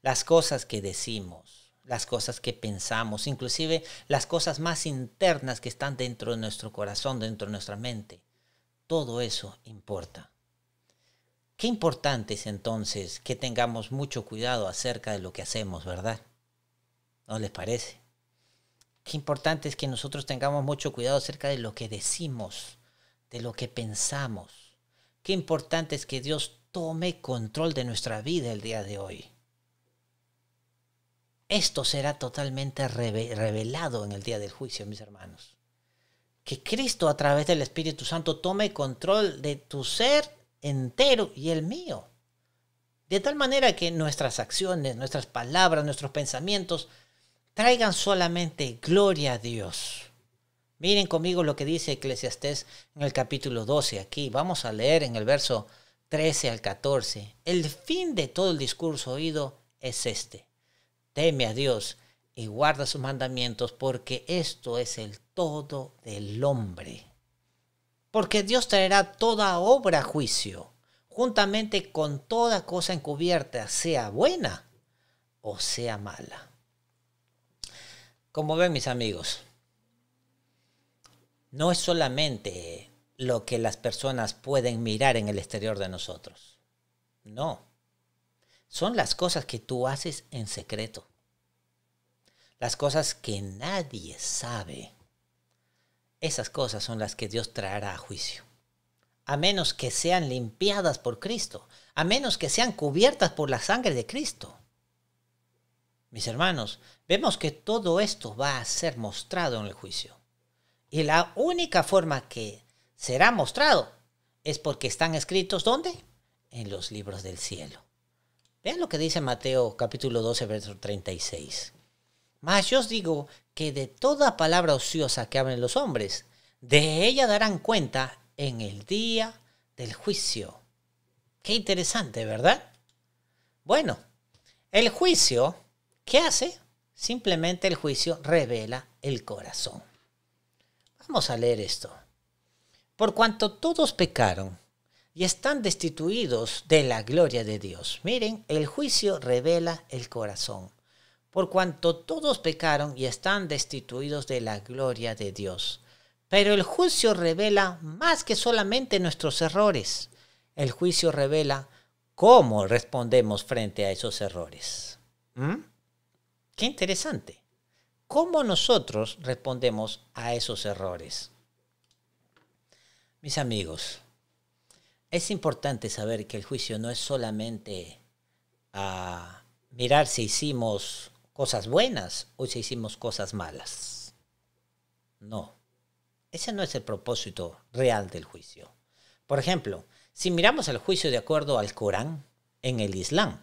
Las cosas que decimos, las cosas que pensamos, inclusive las cosas más internas que están dentro de nuestro corazón, dentro de nuestra mente, todo eso importa. Qué importante es entonces que tengamos mucho cuidado acerca de lo que hacemos, ¿verdad? ¿No les parece? Qué importante es que nosotros tengamos mucho cuidado acerca de lo que decimos, de lo que pensamos. Qué importante es que Dios tome control de nuestra vida el día de hoy. Esto será totalmente revelado en el día del juicio, mis hermanos. Que Cristo a través del Espíritu Santo tome control de tu ser entero y el mío. De tal manera que nuestras acciones, nuestras palabras, nuestros pensamientos traigan solamente gloria a Dios. Miren conmigo lo que dice Eclesiastés en el capítulo 12 aquí. Vamos a leer en el verso 13 al 14. El fin de todo el discurso oído es este: teme a Dios y guarda sus mandamientos, porque esto es el todo del hombre. Porque Dios traerá toda obra a juicio, juntamente con toda cosa encubierta, sea buena o sea mala. Como ven, mis amigos, no es solamente lo que las personas pueden mirar en el exterior de nosotros. No. Son las cosas que tú haces en secreto. Las cosas que nadie sabe. Esas cosas son las que Dios traerá a juicio. A menos que sean limpiadas por Cristo. A menos que sean cubiertas por la sangre de Cristo. Mis hermanos, vemos que todo esto va a ser mostrado en el juicio. Y la única forma que será mostrado es porque están escritos, ¿dónde? En los libros del cielo. Vean lo que dice Mateo capítulo 12, verso 36. Mas yo os digo que de toda palabra ociosa que hablen los hombres, de ella darán cuenta en el día del juicio. Qué interesante, ¿verdad? Bueno, el juicio, ¿qué hace? Simplemente el juicio revela el corazón. Vamos a leer esto. Por cuanto todos pecaron y están destituidos de la gloria de Dios. Miren, el juicio revela el corazón. Por cuanto todos pecaron y están destituidos de la gloria de Dios. Pero el juicio revela más que solamente nuestros errores. El juicio revela cómo respondemos frente a esos errores. Qué interesante. ¿Cómo nosotros respondemos a esos errores? Mis amigos, es importante saber que el juicio no es solamente mirar si hicimos cosas buenas o si hicimos cosas malas. No, ese no es el propósito real del juicio. Por ejemplo, si miramos el juicio de acuerdo al Corán en el Islam,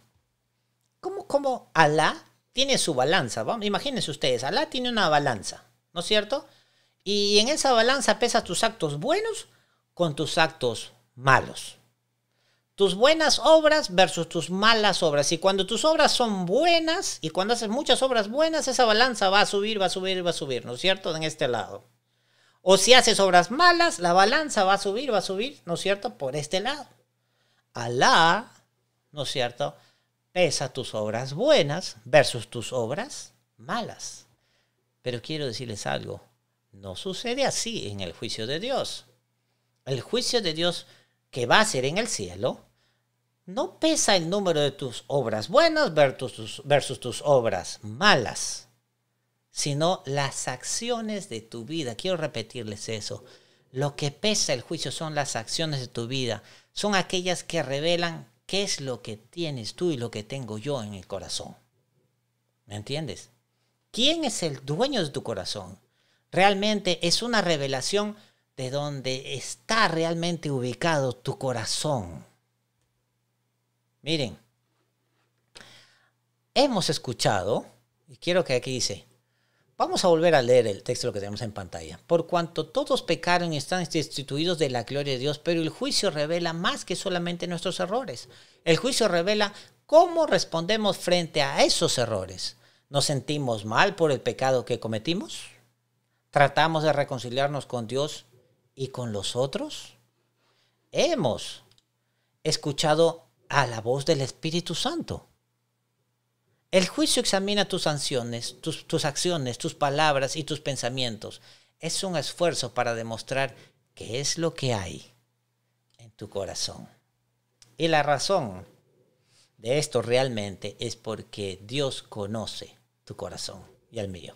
¿cómo Alá tiene su balanza? Imagínense ustedes, Alá tiene una balanza, ¿no es cierto? Y en esa balanza pesa tus actos buenos con tus actos malos. Tus buenas obras versus tus malas obras. Y cuando tus obras son buenas y cuando haces muchas obras buenas, esa balanza va a subir, va a subir, va a subir, ¿no es cierto? En este lado. O si haces obras malas, la balanza va a subir, ¿no es cierto? Por este lado. Alá, ¿no es cierto?, pesa tus obras buenas versus tus obras malas. Pero quiero decirles algo. No sucede así en el juicio de Dios. El juicio de Dios que va a ser en el cielo no pesa el número de tus obras buenas versus tus obras malas, sino las acciones de tu vida. Quiero repetirles eso. Lo que pesa el juicio son las acciones de tu vida. Son aquellas que revelan qué es lo que tienes tú y lo que tengo yo en el corazón. ¿Me entiendes? ¿Quién es el dueño de tu corazón? Realmente es una revelación de dónde está realmente ubicado tu corazón. Miren, hemos escuchado, y quiero que aquí dice, vamos a volver a leer el texto que tenemos en pantalla. Por cuanto todos pecaron y están destituidos de la gloria de Dios, pero el juicio revela más que solamente nuestros errores. El juicio revela cómo respondemos frente a esos errores. ¿Nos sentimos mal por el pecado que cometimos? ¿Tratamos de reconciliarnos con Dios y con los otros? Hemos escuchado a la voz del Espíritu Santo. El juicio examina tus acciones, tus palabras y tus pensamientos. Es un esfuerzo para demostrar qué es lo que hay en tu corazón. Y la razón de esto realmente es porque Dios conoce tu corazón y el mío.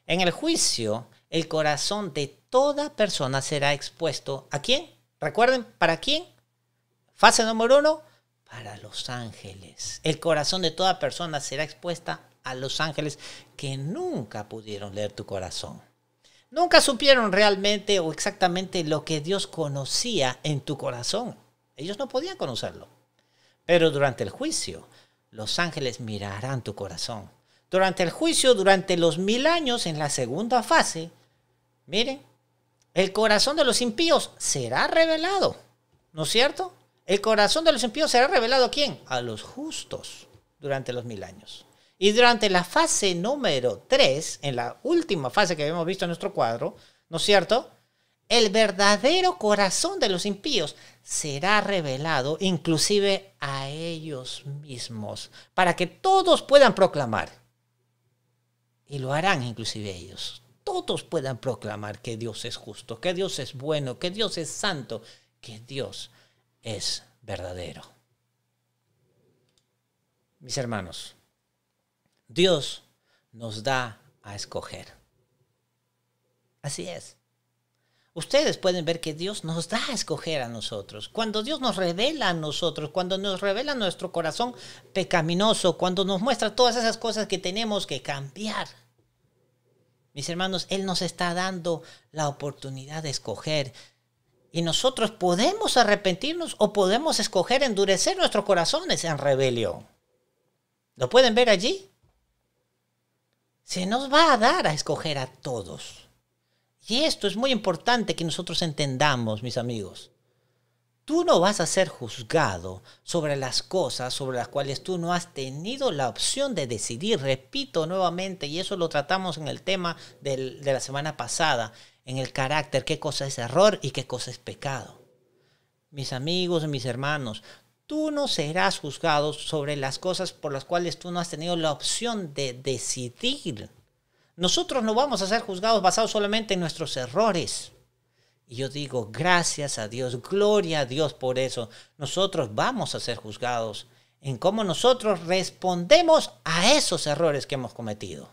En el juicio, el corazón de toda persona será expuesto. ¿A quién? Recuerden, ¿para quién? Fase número 1. Para los ángeles. El corazón de toda persona será expuesta a los ángeles que nunca pudieron leer tu corazón. Nunca supieron realmente o exactamente lo que Dios conocía en tu corazón. Ellos no podían conocerlo. Pero durante el juicio, los ángeles mirarán tu corazón. Durante el juicio, durante los 1000 años, en la segunda fase, miren, el corazón de los impíos será revelado. ¿No es cierto? El corazón de los impíos será revelado ¿a quién? A los justos durante los 1000 años. Y durante la fase número 3, en la última fase que habíamos visto en nuestro cuadro, ¿no es cierto?, el verdadero corazón de los impíos será revelado inclusive a ellos mismos, para que todos puedan proclamar. Y lo harán inclusive ellos. todos puedan proclamar que Dios es justo, que Dios es bueno, que Dios es santo, que Dios es verdadero. Mis hermanos, Dios nos da a escoger. Así es. Ustedes pueden ver que Dios nos da a escoger a nosotros. Cuando Dios nos revela a nosotros, cuando nos revela nuestro corazón pecaminoso, cuando nos muestra todas esas cosas que tenemos que cambiar. Mis hermanos, Él nos está dando la oportunidad de escoger. Y nosotros podemos arrepentirnos o podemos escoger endurecer nuestros corazones en rebelión. ¿Lo pueden ver allí? Se nos va a dar a escoger a todos. Y esto es muy importante que nosotros entendamos, mis amigos. Tú no vas a ser juzgado sobre las cosas sobre las cuales tú no has tenido la opción de decidir. Repito nuevamente, y eso lo tratamos en el tema de la semana pasada, en el carácter, qué cosa es error y qué cosa es pecado. Mis amigos y mis hermanos, tú no serás juzgado sobre las cosas por las cuales tú no has tenido la opción de decidir. Nosotros no vamos a ser juzgados basados solamente en nuestros errores. Y yo digo, gracias a Dios, gloria a Dios por eso. Nosotros vamos a ser juzgados en cómo nosotros respondemos a esos errores que hemos cometido.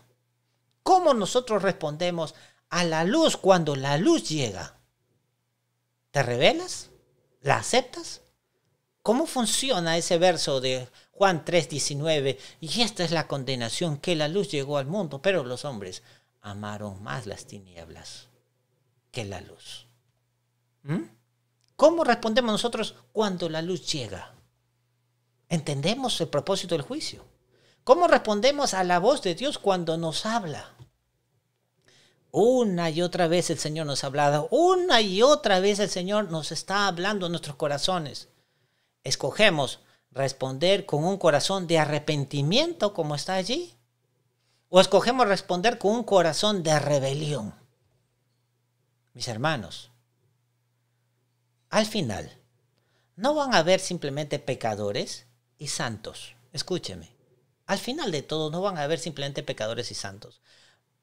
Cómo nosotros respondemos a la luz cuando la luz llega. ¿Te rebelas? ¿La aceptas? ¿Cómo funciona ese verso de Juan 3:19? Y esta es la condenación, que la luz llegó al mundo, pero los hombres amaron más las tinieblas que la luz. ¿Cómo respondemos nosotros cuando la luz llega? ¿Entendemos el propósito del juicio? ¿Cómo respondemos a la voz de Dios cuando nos habla? Una y otra vez el Señor nos ha hablado. Una y otra vez el Señor nos está hablando en nuestros corazones. Escogemos responder con un corazón de arrepentimiento como está allí, o escogemos responder con un corazón de rebelión. Mis hermanos, al final no van a haber simplemente pecadores y santos. Escúcheme, al final de todo no van a haber simplemente pecadores y santos.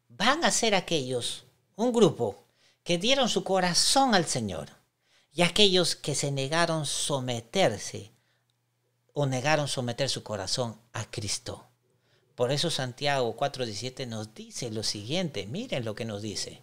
Van a ser aquellos, un grupo, que dieron su corazón al Señor, y aquellos que se negaron someterse o negaron someter su corazón a Cristo. Por eso Santiago 4:17 nos dice lo siguiente. Miren lo que nos dice.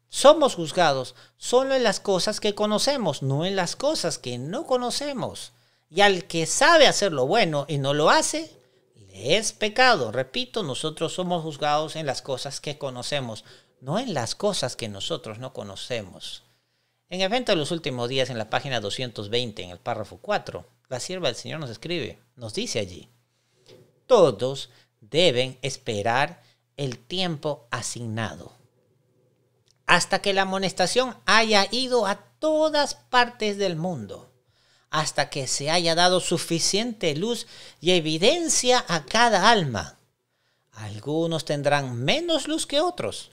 Somos juzgados solo en las cosas que conocemos, no en las cosas que no conocemos. Y al que sabe hacer lo bueno y no lo hace, le es pecado. Repito, nosotros somos juzgados en las cosas que conocemos, no en las cosas que nosotros no conocemos. En Evento de los Últimos Días, en la página 220, en el párrafo 4, la sierva del Señor nos escribe, nos dice allí: todos deben esperar el tiempo asignado, hasta que la amonestación haya ido a todas partes del mundo, hasta que se haya dado suficiente luz y evidencia a cada alma. Algunos tendrán menos luz que otros,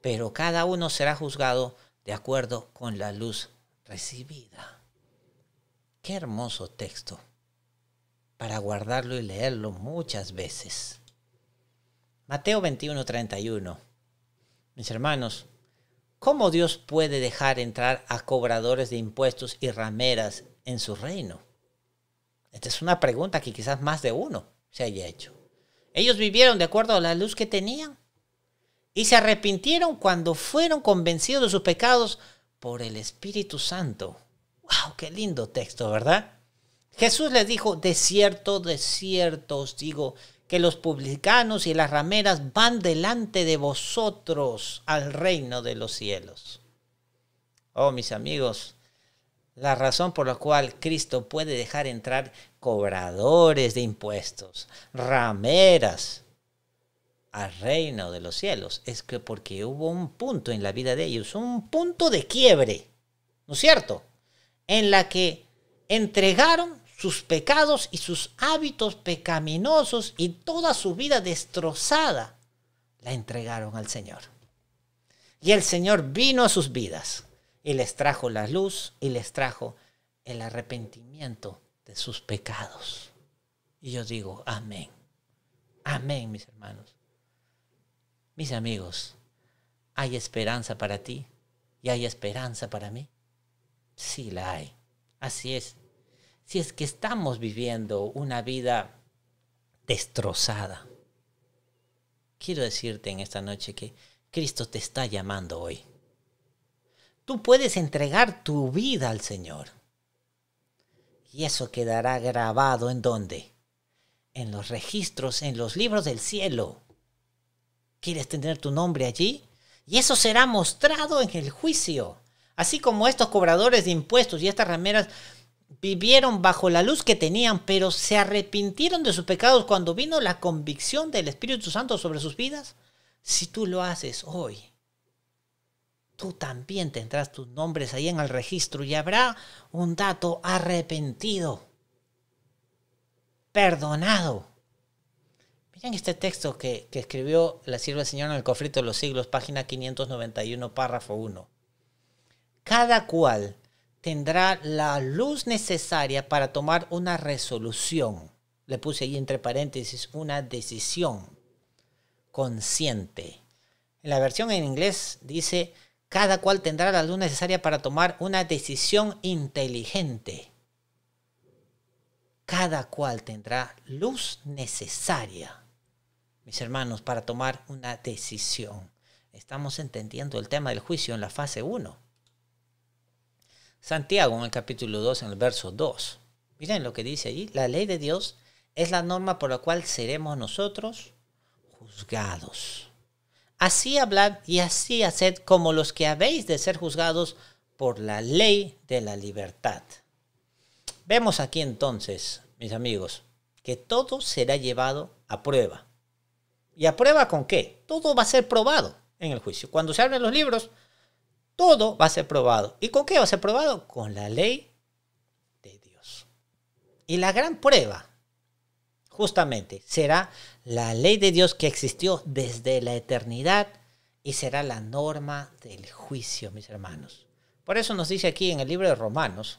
pero cada uno será juzgado de acuerdo con la luz recibida. Qué hermoso texto para guardarlo y leerlo muchas veces. Mateo 21:31. Mis hermanos, ¿cómo Dios puede dejar entrar a cobradores de impuestos y rameras en su reino? Esta es una pregunta que quizás más de uno se haya hecho. Ellos vivieron de acuerdo a la luz que tenían y se arrepintieron cuando fueron convencidos de sus pecados por el Espíritu Santo. ¡Wow! ¡Qué lindo texto!, ¿verdad? Jesús les dijo: de cierto os digo, que los publicanos y las rameras van delante de vosotros al reino de los cielos. Oh, mis amigos, la razón por la cual Cristo puede dejar entrar cobradores de impuestos, rameras, al reino de los cielos, es que porque hubo un punto en la vida de ellos, un punto de quiebre, ¿no es cierto?, en la que entregaron sus pecados y sus hábitos pecaminosos y toda su vida destrozada, la entregaron al Señor. Y el Señor vino a sus vidas y les trajo la luz y les trajo el arrepentimiento de sus pecados. Y yo digo, amén. Amén, mis hermanos. Mis amigos, ¿Hay esperanza para ti? ¿Y hay esperanza para mí? Sí la hay. Así es. Si es que estamos viviendo una vida destrozada, quiero decirte en esta noche que Cristo te está llamando hoy. Tú puedes entregar tu vida al Señor. Y eso quedará grabado ¿en dónde? En los registros, en los libros del cielo. ¿Quieres tener tu nombre allí? Y eso será mostrado en el juicio. Así como estos cobradores de impuestos y estas rameras vivieron bajo la luz que tenían, pero se arrepintieron de sus pecados cuando vino la convicción del Espíritu Santo sobre sus vidas. Si tú lo haces hoy, tú también tendrás tus nombres ahí en el registro y habrá un dato: arrepentido, perdonado. Miren este texto que escribió la sierva del Señor en el Cofrito de los Siglos, página 591, párrafo 1. Cada cual tendrá la luz necesaria para tomar una resolución. Le puse ahí entre paréntesis una decisión consciente. En la versión en inglés dice: cada cual tendrá la luz necesaria para tomar una decisión inteligente. Cada cual tendrá luz necesaria, mis hermanos, para tomar una decisión. Estamos entendiendo el tema del juicio en la fase 1. Santiago en el capítulo 2, en el verso 2. Miren lo que dice allí. La ley de Dios es la norma por la cual seremos nosotros juzgados. Así hablad y así haced como los que habéis de ser juzgados por la ley de la libertad. Vemos aquí entonces, mis amigos, que todo será llevado a prueba. ¿Y a prueba con qué? Todo va a ser probado en el juicio. Cuando se abren los libros, todo va a ser probado. ¿Y con qué va a ser probado? Con la ley de Dios. Y la gran prueba, justamente, será la ley de Dios que existió desde la eternidad y será la norma del juicio, mis hermanos. Por eso nos dice aquí en el libro de Romanos,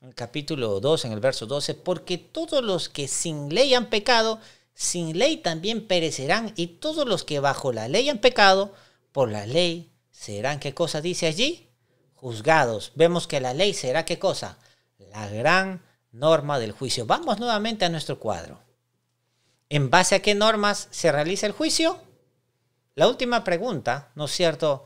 en el capítulo 2, en el verso 12, porque todos los que sin ley han pecado, sin ley también perecerán, y todos los que bajo la ley han pecado, por la ley serán, ¿qué cosa dice allí? Juzgados. Vemos que la ley será, ¿qué cosa? La gran norma del juicio. Vamos nuevamente a nuestro cuadro. ¿En base a qué normas se realiza el juicio? La última pregunta, ¿no es cierto?,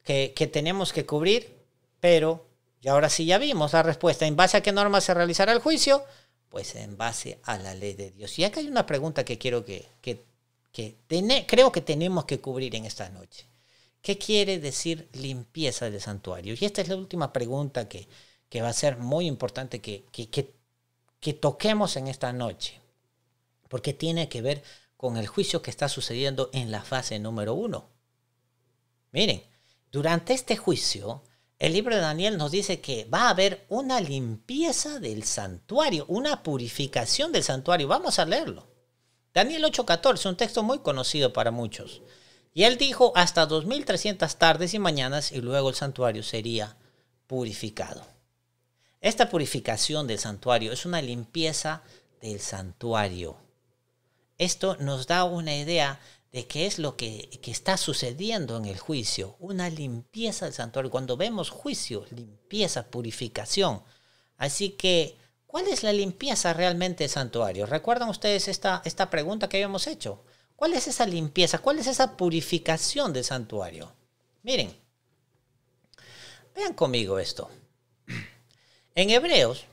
que tenemos que cubrir, pero y ahora sí ya vimos la respuesta. ¿En base a qué normas se realizará el juicio? Pues en base a la ley de Dios. Y acá hay una pregunta que quiero creo que tenemos que cubrir en esta noche. ¿Qué quiere decir limpieza del santuario? Y esta es la última pregunta que va a ser muy importante que toquemos en esta noche, porque tiene que ver con el juicio que está sucediendo en la fase número 1. Miren, durante este juicio, el libro de Daniel nos dice que va a haber una limpieza del santuario, una purificación del santuario. Vamos a leerlo. Daniel 8:14, un texto muy conocido para muchos. Y él dijo: hasta 2300 tardes y mañanas, y luego el santuario sería purificado. Esta purificación del santuario es una limpieza del santuario. Esto nos da una idea de qué es lo que está sucediendo en el juicio. Una limpieza del santuario. Cuando vemos juicio, limpieza, purificación. Así que, ¿cuál es la limpieza realmente del santuario? ¿Recuerdan ustedes esta pregunta que habíamos hecho? ¿Cuál es esa limpieza? ¿Cuál es esa purificación del santuario? Miren, vean conmigo esto. En Hebreos,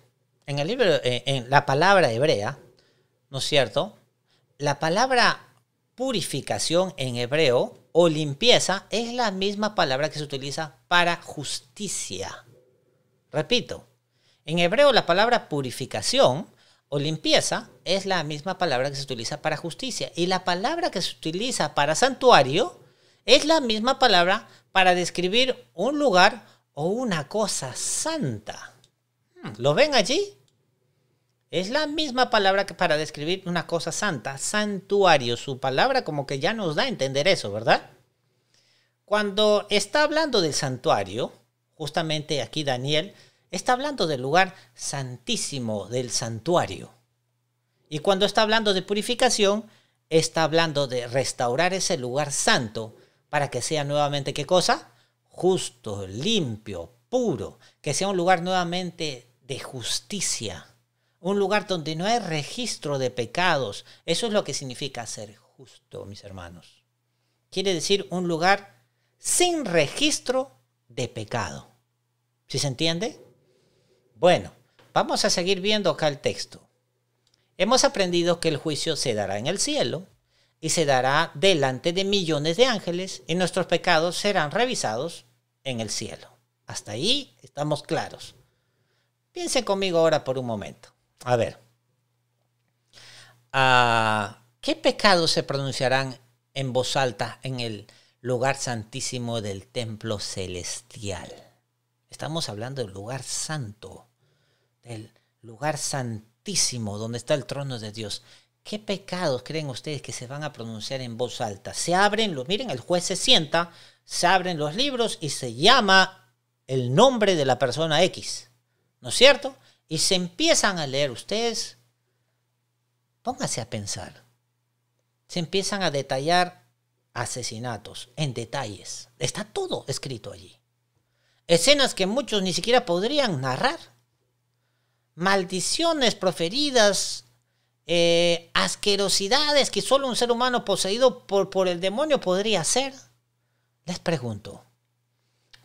en el libro, en la palabra hebrea, ¿no es cierto?, la palabra purificación en hebreo o limpieza es la misma palabra que se utiliza para justicia. Repito, en hebreo la palabra purificación o limpieza es la misma palabra que se utiliza para justicia. Y la palabra que se utiliza para santuario es la misma palabra para describir un lugar o una cosa santa. ¿Lo ven allí? Es la misma palabra que para describir una cosa santa, santuario. Su palabra como que ya nos da a entender eso, ¿verdad? Cuando está hablando del santuario, justamente aquí Daniel está hablando del lugar santísimo del santuario. Y cuando está hablando de purificación, está hablando de restaurar ese lugar santo para que sea nuevamente, ¿qué cosa? Justo, limpio, puro, que sea un lugar nuevamente de justicia, un lugar donde no hay registro de pecados. Eso es lo que significa ser justo, mis hermanos. Quiere decir un lugar sin registro de pecado. ¿Sí se entiende? Bueno, vamos a seguir viendo acá el texto. Hemos aprendido que el juicio se dará en el cielo y se dará delante de millones de ángeles y nuestros pecados serán revisados en el cielo. Hasta ahí estamos claros. Piensen conmigo ahora por un momento. A ver, ¿qué pecados se pronunciarán en voz alta en el lugar santísimo del templo celestial? Estamos hablando del lugar santo, del lugar santísimo donde está el trono de Dios. ¿Qué pecados creen ustedes que se van a pronunciar en voz alta? Se abren los, miren, el juez se sienta, se abren los libros y se llama el nombre de la persona X, ¿no es cierto? Y se empiezan a leer. Ustedes, pónganse a pensar. Se empiezan a detallar asesinatos en detalles. Está todo escrito allí. Escenas que muchos ni siquiera podrían narrar. Maldiciones proferidas, asquerosidades que solo un ser humano poseído por el demonio podría hacer. Les pregunto,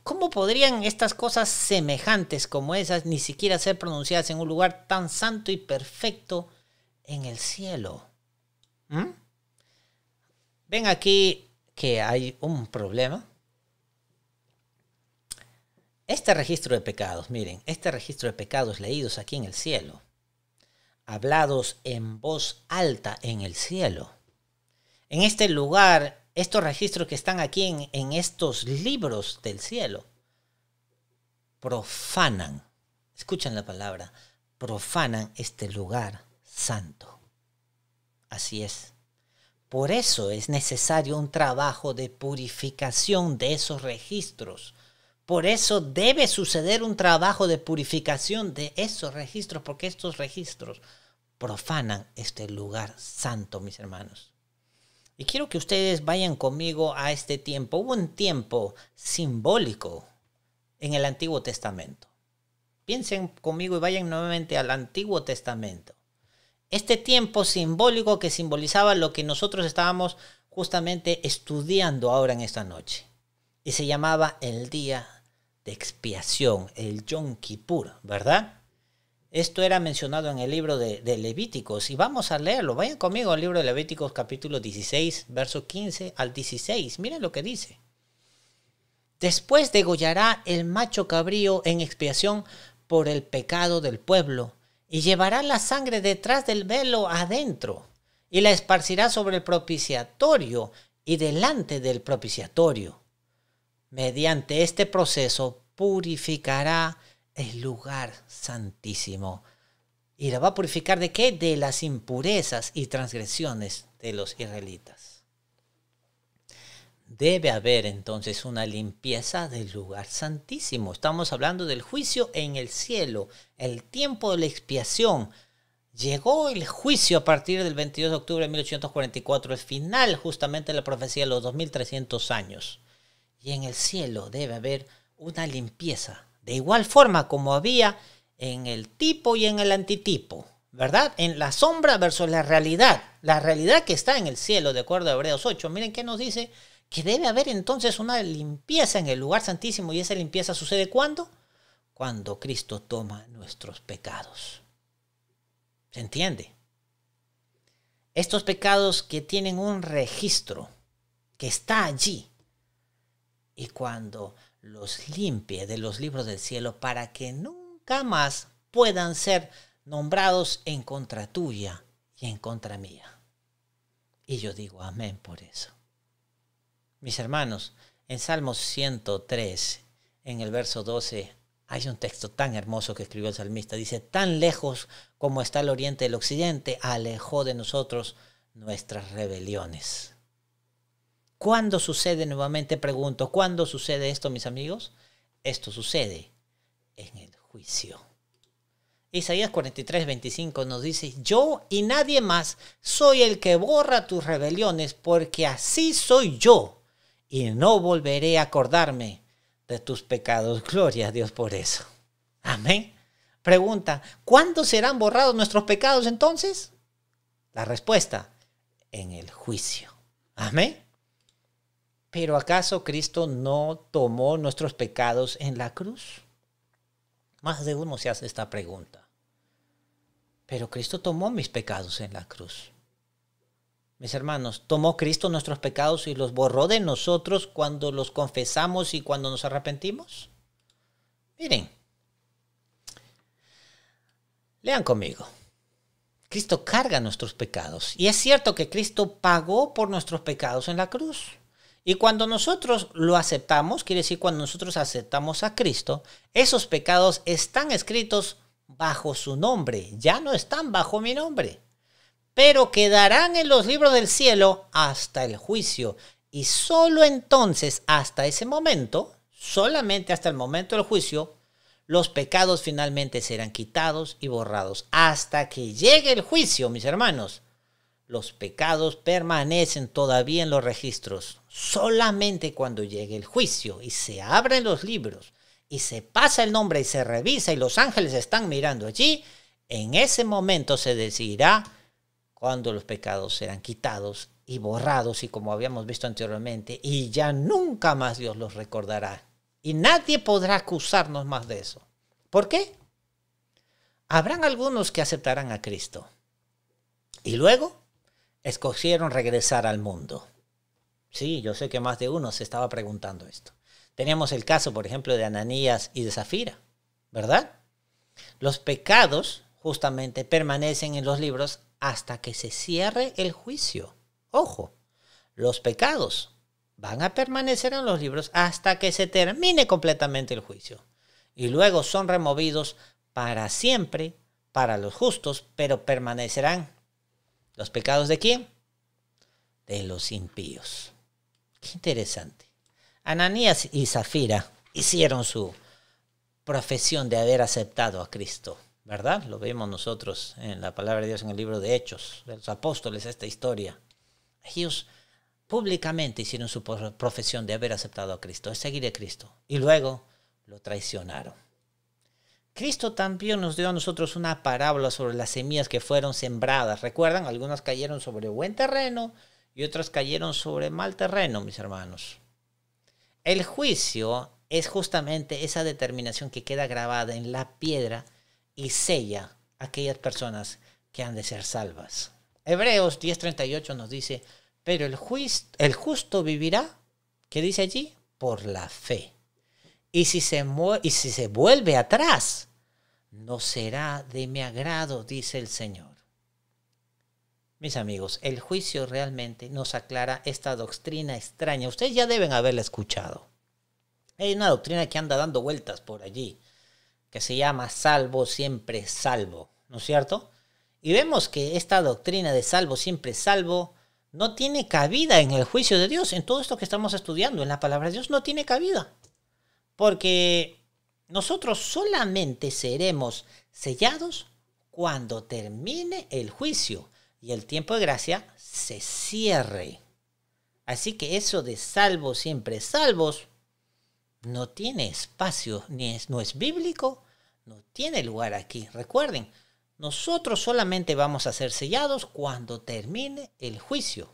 ¿cómo podrían estas cosas semejantes como esas ni siquiera ser pronunciadas en un lugar tan santo y perfecto en el cielo? ¿Ven aquí que hay un problema? Este registro de pecados, miren, este registro de pecados leídos aquí en el cielo, hablados en voz alta en el cielo, en este lugar, estos registros que están aquí en estos libros del cielo, profanan, escuchen la palabra, profanan este lugar santo. Así es. Por eso es necesario un trabajo de purificación de esos registros. Por eso debe suceder un trabajo de purificación de esos registros, porque estos registros profanan este lugar santo, mis hermanos. Y quiero que ustedes vayan conmigo a este tiempo. Hubo un tiempo simbólico en el Antiguo Testamento. Piensen conmigo y vayan nuevamente al Antiguo Testamento. Este tiempo simbólico que simbolizaba lo que nosotros estábamos justamente estudiando ahora en esta noche. Y se llamaba el día de expiación, el Yom Kippur, ¿verdad? Esto era mencionado en el libro de Levíticos y vamos a leerlo. Vayan conmigo al libro de Levíticos capítulo 16, verso 15 al 16. Miren lo que dice. Después degollará el macho cabrío en expiación por el pecado del pueblo y llevará la sangre detrás del velo adentro y la esparcirá sobre el propiciatorio y delante del propiciatorio. Mediante este proceso purificará el lugar santísimo. ¿Y la va a purificar de qué? De las impurezas y transgresiones de los israelitas. Debe haber entonces una limpieza del lugar santísimo. Estamos hablando del juicio en el cielo, el tiempo de la expiación. Llegó el juicio a partir del 22 de octubre de 1844, el final justamente de la profecía de los 2300 años. Y en el cielo debe haber una limpieza, de igual forma como había en el tipo y en el antitipo, ¿verdad? En la sombra versus la realidad que está en el cielo, de acuerdo a Hebreos 8. Miren qué nos dice, que debe haber entonces una limpieza en el lugar santísimo, y esa limpieza sucede ¿cuándo? Cuando Cristo toma nuestros pecados. ¿Se entiende? Estos pecados que tienen un registro, que está allí, y cuando los limpie de los libros del cielo para que nunca más puedan ser nombrados en contra tuya y en contra mía. Y yo digo amén por eso. Mis hermanos, en Salmos 103, en el verso 12, hay un texto tan hermoso que escribió el salmista. Dice, tan lejos como está el oriente del occidente, alejó de nosotros nuestras rebeliones. ¿Cuándo sucede nuevamente? Pregunto, ¿cuándo sucede esto, mis amigos? Esto sucede en el juicio. Isaías 43, 25 nos dice, yo y nadie más soy el que borra tus rebeliones, porque así soy yo, y no volveré a acordarme de tus pecados. Gloria a Dios por eso. Amén. Pregunta, ¿cuándo serán borrados nuestros pecados entonces? La respuesta, en el juicio. Amén. ¿Pero acaso Cristo no tomó nuestros pecados en la cruz? Más de uno se hace esta pregunta. Pero Cristo tomó mis pecados en la cruz. Mis hermanos, ¿tomó Cristo nuestros pecados y los borró de nosotros cuando los confesamos y cuando nos arrepentimos? Miren, lean conmigo. Cristo carga nuestros pecados. Y es cierto que Cristo pagó por nuestros pecados en la cruz. Y cuando nosotros lo aceptamos, quiere decir cuando nosotros aceptamos a Cristo, esos pecados están escritos bajo su nombre. Ya no están bajo mi nombre. Pero quedarán en los libros del cielo hasta el juicio. Y solo entonces, hasta ese momento, solamente hasta el momento del juicio, los pecados finalmente serán quitados y borrados. Hasta que llegue el juicio, mis hermanos, los pecados permanecen todavía en los registros. Solamente cuando llegue el juicio y se abren los libros y se pasa el nombre y se revisa y los ángeles están mirando allí, en ese momento se decidirá cuando los pecados serán quitados y borrados, y como habíamos visto anteriormente, y ya nunca más Dios los recordará. Y nadie podrá acusarnos más de eso. ¿Por qué? Habrán algunos que aceptarán a Cristo y luego escogieron regresar al mundo. Sí, yo sé que más de uno se estaba preguntando esto. Teníamos el caso, por ejemplo, de Ananías y de Zafira, ¿verdad? Los pecados justamente permanecen en los libros hasta que se cierre el juicio. Ojo, los pecados van a permanecer en los libros hasta que se termine completamente el juicio. Y luego son removidos para siempre para los justos, pero permanecerán. ¿Los pecados de quién? De los impíos. Qué interesante. Ananías y Zafira hicieron su profesión de haber aceptado a Cristo, ¿verdad? Lo vemos nosotros en la palabra de Dios en el libro de Hechos, de los apóstoles, esta historia. Ellos públicamente hicieron su profesión de haber aceptado a Cristo, de seguir a Cristo, y luego lo traicionaron. Cristo también nos dio a nosotros una parábola sobre las semillas que fueron sembradas. ¿Recuerdan? Algunas cayeron sobre buen terreno y otras cayeron sobre mal terreno, mis hermanos. El juicio es justamente esa determinación que queda grabada en la piedra y sella a aquellas personas que han de ser salvas. Hebreos 10:38 nos dice, pero el justo vivirá, ¿qué dice allí? Por la fe. Y si se vuelve atrás, no será de mi agrado, dice el Señor. Mis amigos, el juicio realmente nos aclara esta doctrina extraña. Ustedes ya deben haberla escuchado. Hay una doctrina que anda dando vueltas por allí, que se llama salvo, siempre salvo, ¿no es cierto? Y vemos que esta doctrina de salvo, siempre salvo, no tiene cabida en el juicio de Dios. En todo esto que estamos estudiando, en la palabra de Dios, no tiene cabida. Porque nosotros solamente seremos sellados cuando termine el juicio y el tiempo de gracia se cierre. Así que eso de salvos, siempre salvos, no tiene espacio, no es bíblico, no tiene lugar aquí. Recuerden, nosotros solamente vamos a ser sellados cuando termine el juicio.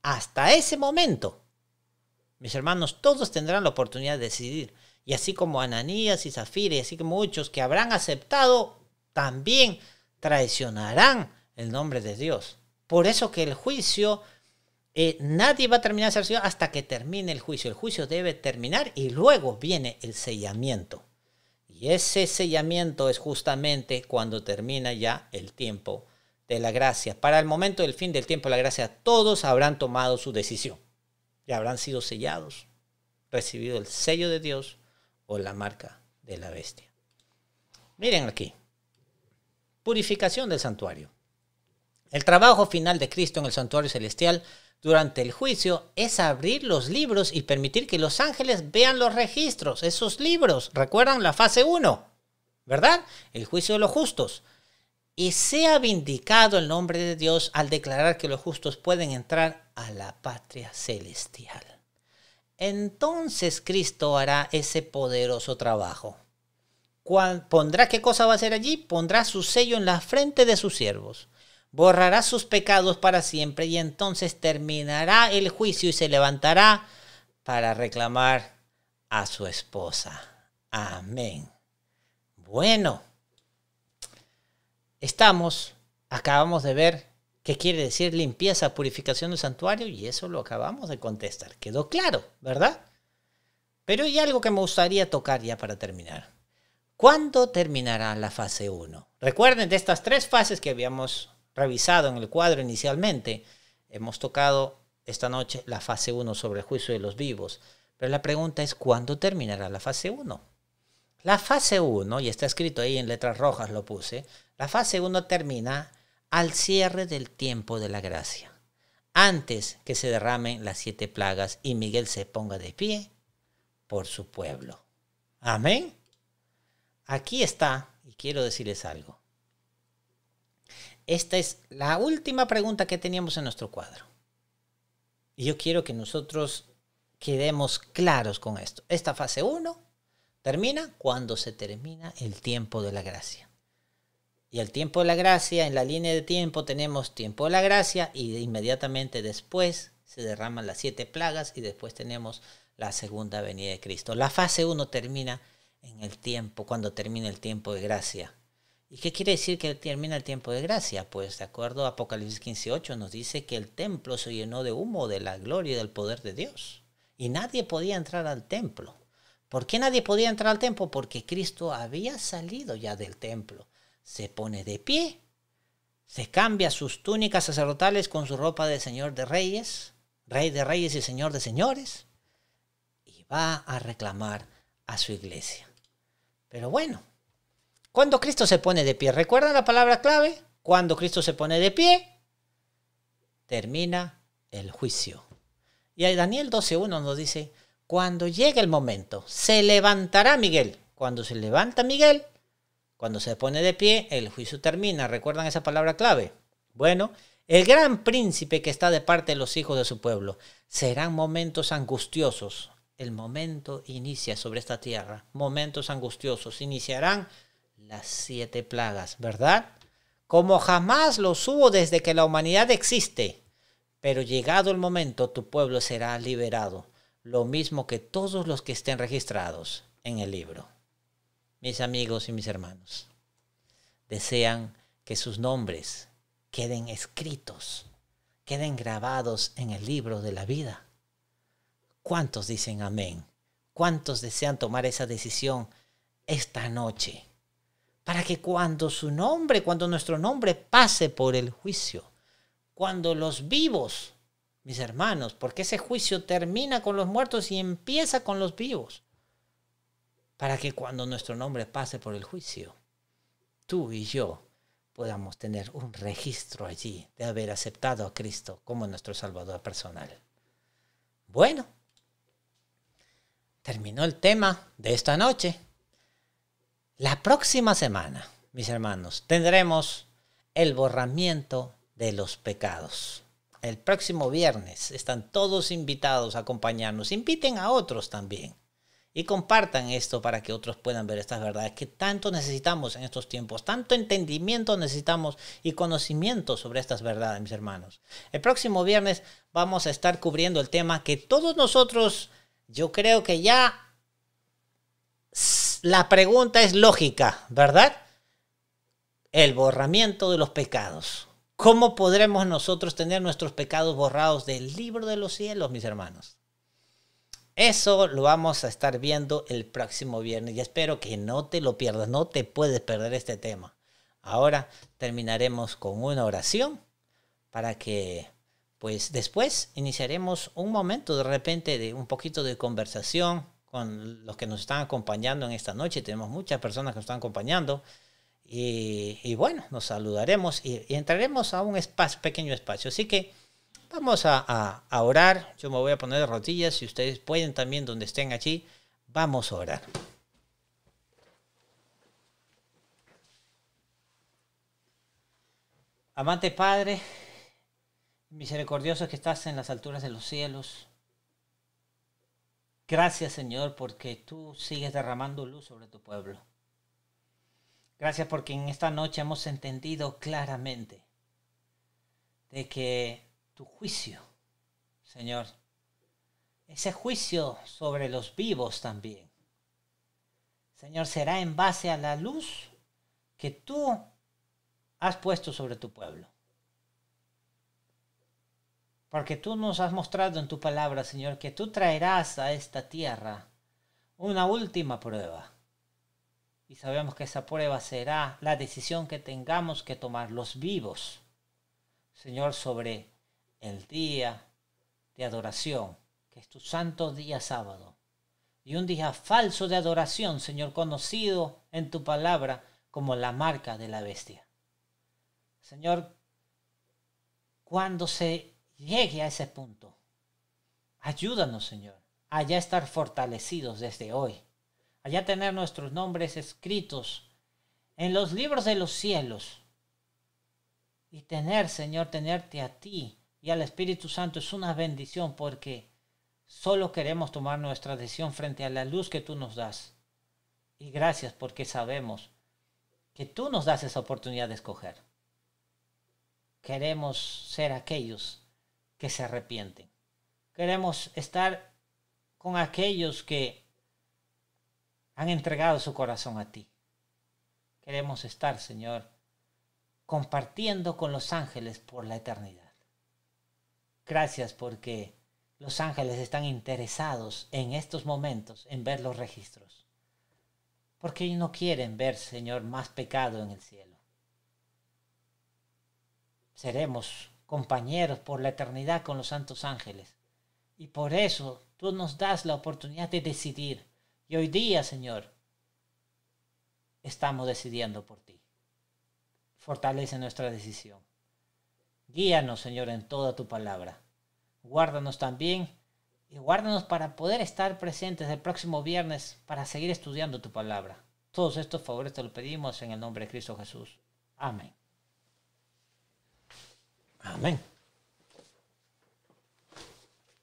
Hasta ese momento, mis hermanos, todos tendrán la oportunidad de decidir. Y así como Ananías y Zafira, y así como muchos que habrán aceptado, también traicionarán el nombre de Dios. Por eso que el juicio, nadie va a terminar de ser sellado hasta que termine el juicio. El juicio debe terminar y luego viene el sellamiento. Y ese sellamiento es justamente cuando termina ya el tiempo de la gracia. Para el momento del fin del tiempo de la gracia, todos habrán tomado su decisión. Ya habrán sido sellados, recibido el sello de Dios o la marca de la bestia. Miren aquí. Purificación del santuario. El trabajo final de Cristo en el santuario celestial durante el juicio es abrir los libros y permitir que los ángeles vean los registros, esos libros. ¿Recuerdan la fase 1? ¿Verdad? El juicio de los justos. Y sea vindicado el nombre de Dios al declarar que los justos pueden entrar a la patria celestial. entonces Cristo hará ese poderoso trabajo. ¿Pondrá qué cosa va a hacer allí? Pondrá su sello en la frente de sus siervos. Borrará sus pecados para siempre y entonces terminará el juicio y se levantará para reclamar a su esposa. Amén. Bueno, acabamos de ver qué quiere decir limpieza, purificación del santuario y eso lo acabamos de contestar. Quedó claro, ¿verdad? Pero hay algo que me gustaría tocar ya para terminar. ¿Cuándo terminará la fase 1? Recuerden, de estas 3 fases que habíamos revisado en el cuadro inicialmente, hemos tocado esta noche la fase 1 sobre el juicio de los vivos. Pero la pregunta es, ¿cuándo terminará la fase 1? La fase 1, y está escrito ahí en letras rojas, lo puse, la fase 1 termina al cierre del tiempo de la gracia, antes que se derramen las 7 plagas y Miguel se ponga de pie por su pueblo. Amén. Aquí está, y quiero decirles algo. Esta es la última pregunta que teníamos en nuestro cuadro. Y yo quiero que nosotros quedemos claros con esto. Esta fase 1 termina cuando se termina el tiempo de la gracia. Y el tiempo de la gracia, en la línea de tiempo tenemos tiempo de la gracia y inmediatamente después se derraman las 7 plagas y después tenemos la segunda venida de Cristo. La fase 1 termina en el tiempo, cuando termina el tiempo de gracia. ¿Y qué quiere decir que termina el tiempo de gracia? Pues de acuerdo a Apocalipsis 15:8 nos dice que el templo se llenó de humo de la gloria y del poder de Dios. Y nadie podía entrar al templo. ¿Por qué nadie podía entrar al templo? Porque Cristo había salido ya del templo. Se pone de pie, se cambia sus túnicas sacerdotales con su ropa de Señor de Reyes, Rey de Reyes y Señor de Señores, y va a reclamar a su iglesia. Pero bueno, cuando Cristo se pone de pie, ¿recuerdan la palabra clave? Cuando Cristo se pone de pie, termina el juicio. Y ahí Daniel 12:1 nos dice, cuando llegue el momento, se levantará Miguel. Cuando se levanta Miguel, cuando se pone de pie, el juicio termina. ¿Recuerdan esa palabra clave? Bueno, el gran príncipe que está de parte de los hijos de su pueblo. Serán momentos angustiosos. El momento inicia sobre esta tierra. Momentos angustiosos. Iniciarán las 7 plagas, ¿verdad? Como jamás los hubo desde que la humanidad existe. Pero llegado el momento, tu pueblo será liberado. Lo mismo que todos los que estén registrados en el libro. Mis amigos y mis hermanos, desean que sus nombres queden escritos, queden grabados en el libro de la vida. ¿Cuántos dicen amén? ¿Cuántos desean tomar esa decisión esta noche? Para que cuando nuestro nombre pase por el juicio, cuando los vivos, mis hermanos, porque ese juicio termina con los muertos y empieza con los vivos, para que cuando nuestro nombre pase por el juicio, tú y yo podamos tener un registro allí de haber aceptado a Cristo como nuestro Salvador personal. Bueno, terminó el tema de esta noche. La próxima semana, mis hermanos, tendremos el borramiento de los pecados. El próximo viernes están todos invitados a acompañarnos. Inviten a otros también. Y compartan esto para que otros puedan ver estas verdades que tanto necesitamos en estos tiempos. Tanto entendimiento necesitamos y conocimiento sobre estas verdades, mis hermanos. El próximo viernes vamos a estar cubriendo el tema que todos nosotros, yo creo que ya la pregunta es lógica, ¿verdad? El borramiento de los pecados. ¿Cómo podremos nosotros tener nuestros pecados borrados del libro de los cielos, mis hermanos? Eso lo vamos a estar viendo el próximo viernes y espero que no te lo pierdas, no te puedes perder este tema. Ahora terminaremos con una oración para que, pues después iniciaremos un momento de repente de un poquito de conversación con los que nos están acompañando en esta noche. Tenemos muchas personas que nos están acompañando y bueno, nos saludaremos y entraremos a un pequeño espacio. Así que vamos a orar. Yo me voy a poner de rodillas. Si ustedes pueden también, donde estén allí, vamos a orar. Amante Padre, misericordioso que estás en las alturas de los cielos, Gracias, Señor, porque tú sigues derramando luz sobre tu pueblo. Gracias porque en esta noche hemos entendido claramente de que tu juicio, Señor, ese juicio sobre los vivos también, Señor, será en base a la luz que tú has puesto sobre tu pueblo. Porque tú nos has mostrado en tu palabra, Señor, que tú traerás a esta tierra una última prueba. Y sabemos que esa prueba será la decisión que tengamos que tomar los vivos, Señor, sobre el día de adoración, que es tu santo día sábado. Y un día falso de adoración, Señor, conocido en tu palabra como la marca de la bestia. Señor, cuando se llegue a ese punto, ayúdanos, Señor, a ya estar fortalecidos desde hoy, a ya tener nuestros nombres escritos en los libros de los cielos. Y tener, Señor, tenerte a ti y al Espíritu Santo es una bendición, porque solo queremos tomar nuestra decisión frente a la luz que tú nos das. Y gracias porque sabemos que tú nos das esa oportunidad de escoger. Queremos ser aquellos que se arrepienten. Queremos estar con aquellos que han entregado su corazón a ti. Queremos estar, Señor, compartiendo con los ángeles por la eternidad. Gracias porque los ángeles están interesados en estos momentos en ver los registros. Porque ellos no quieren ver, Señor, más pecado en el cielo. Seremos compañeros por la eternidad con los santos ángeles. Y por eso tú nos das la oportunidad de decidir. Y hoy día, Señor, estamos decidiendo por ti. Fortalece nuestra decisión. Guíanos, Señor, en toda tu palabra. Guárdanos también y guárdanos para poder estar presentes el próximo viernes para seguir estudiando tu palabra. Todos estos favores te lo pedimos en el nombre de Cristo Jesús. Amén. Amén.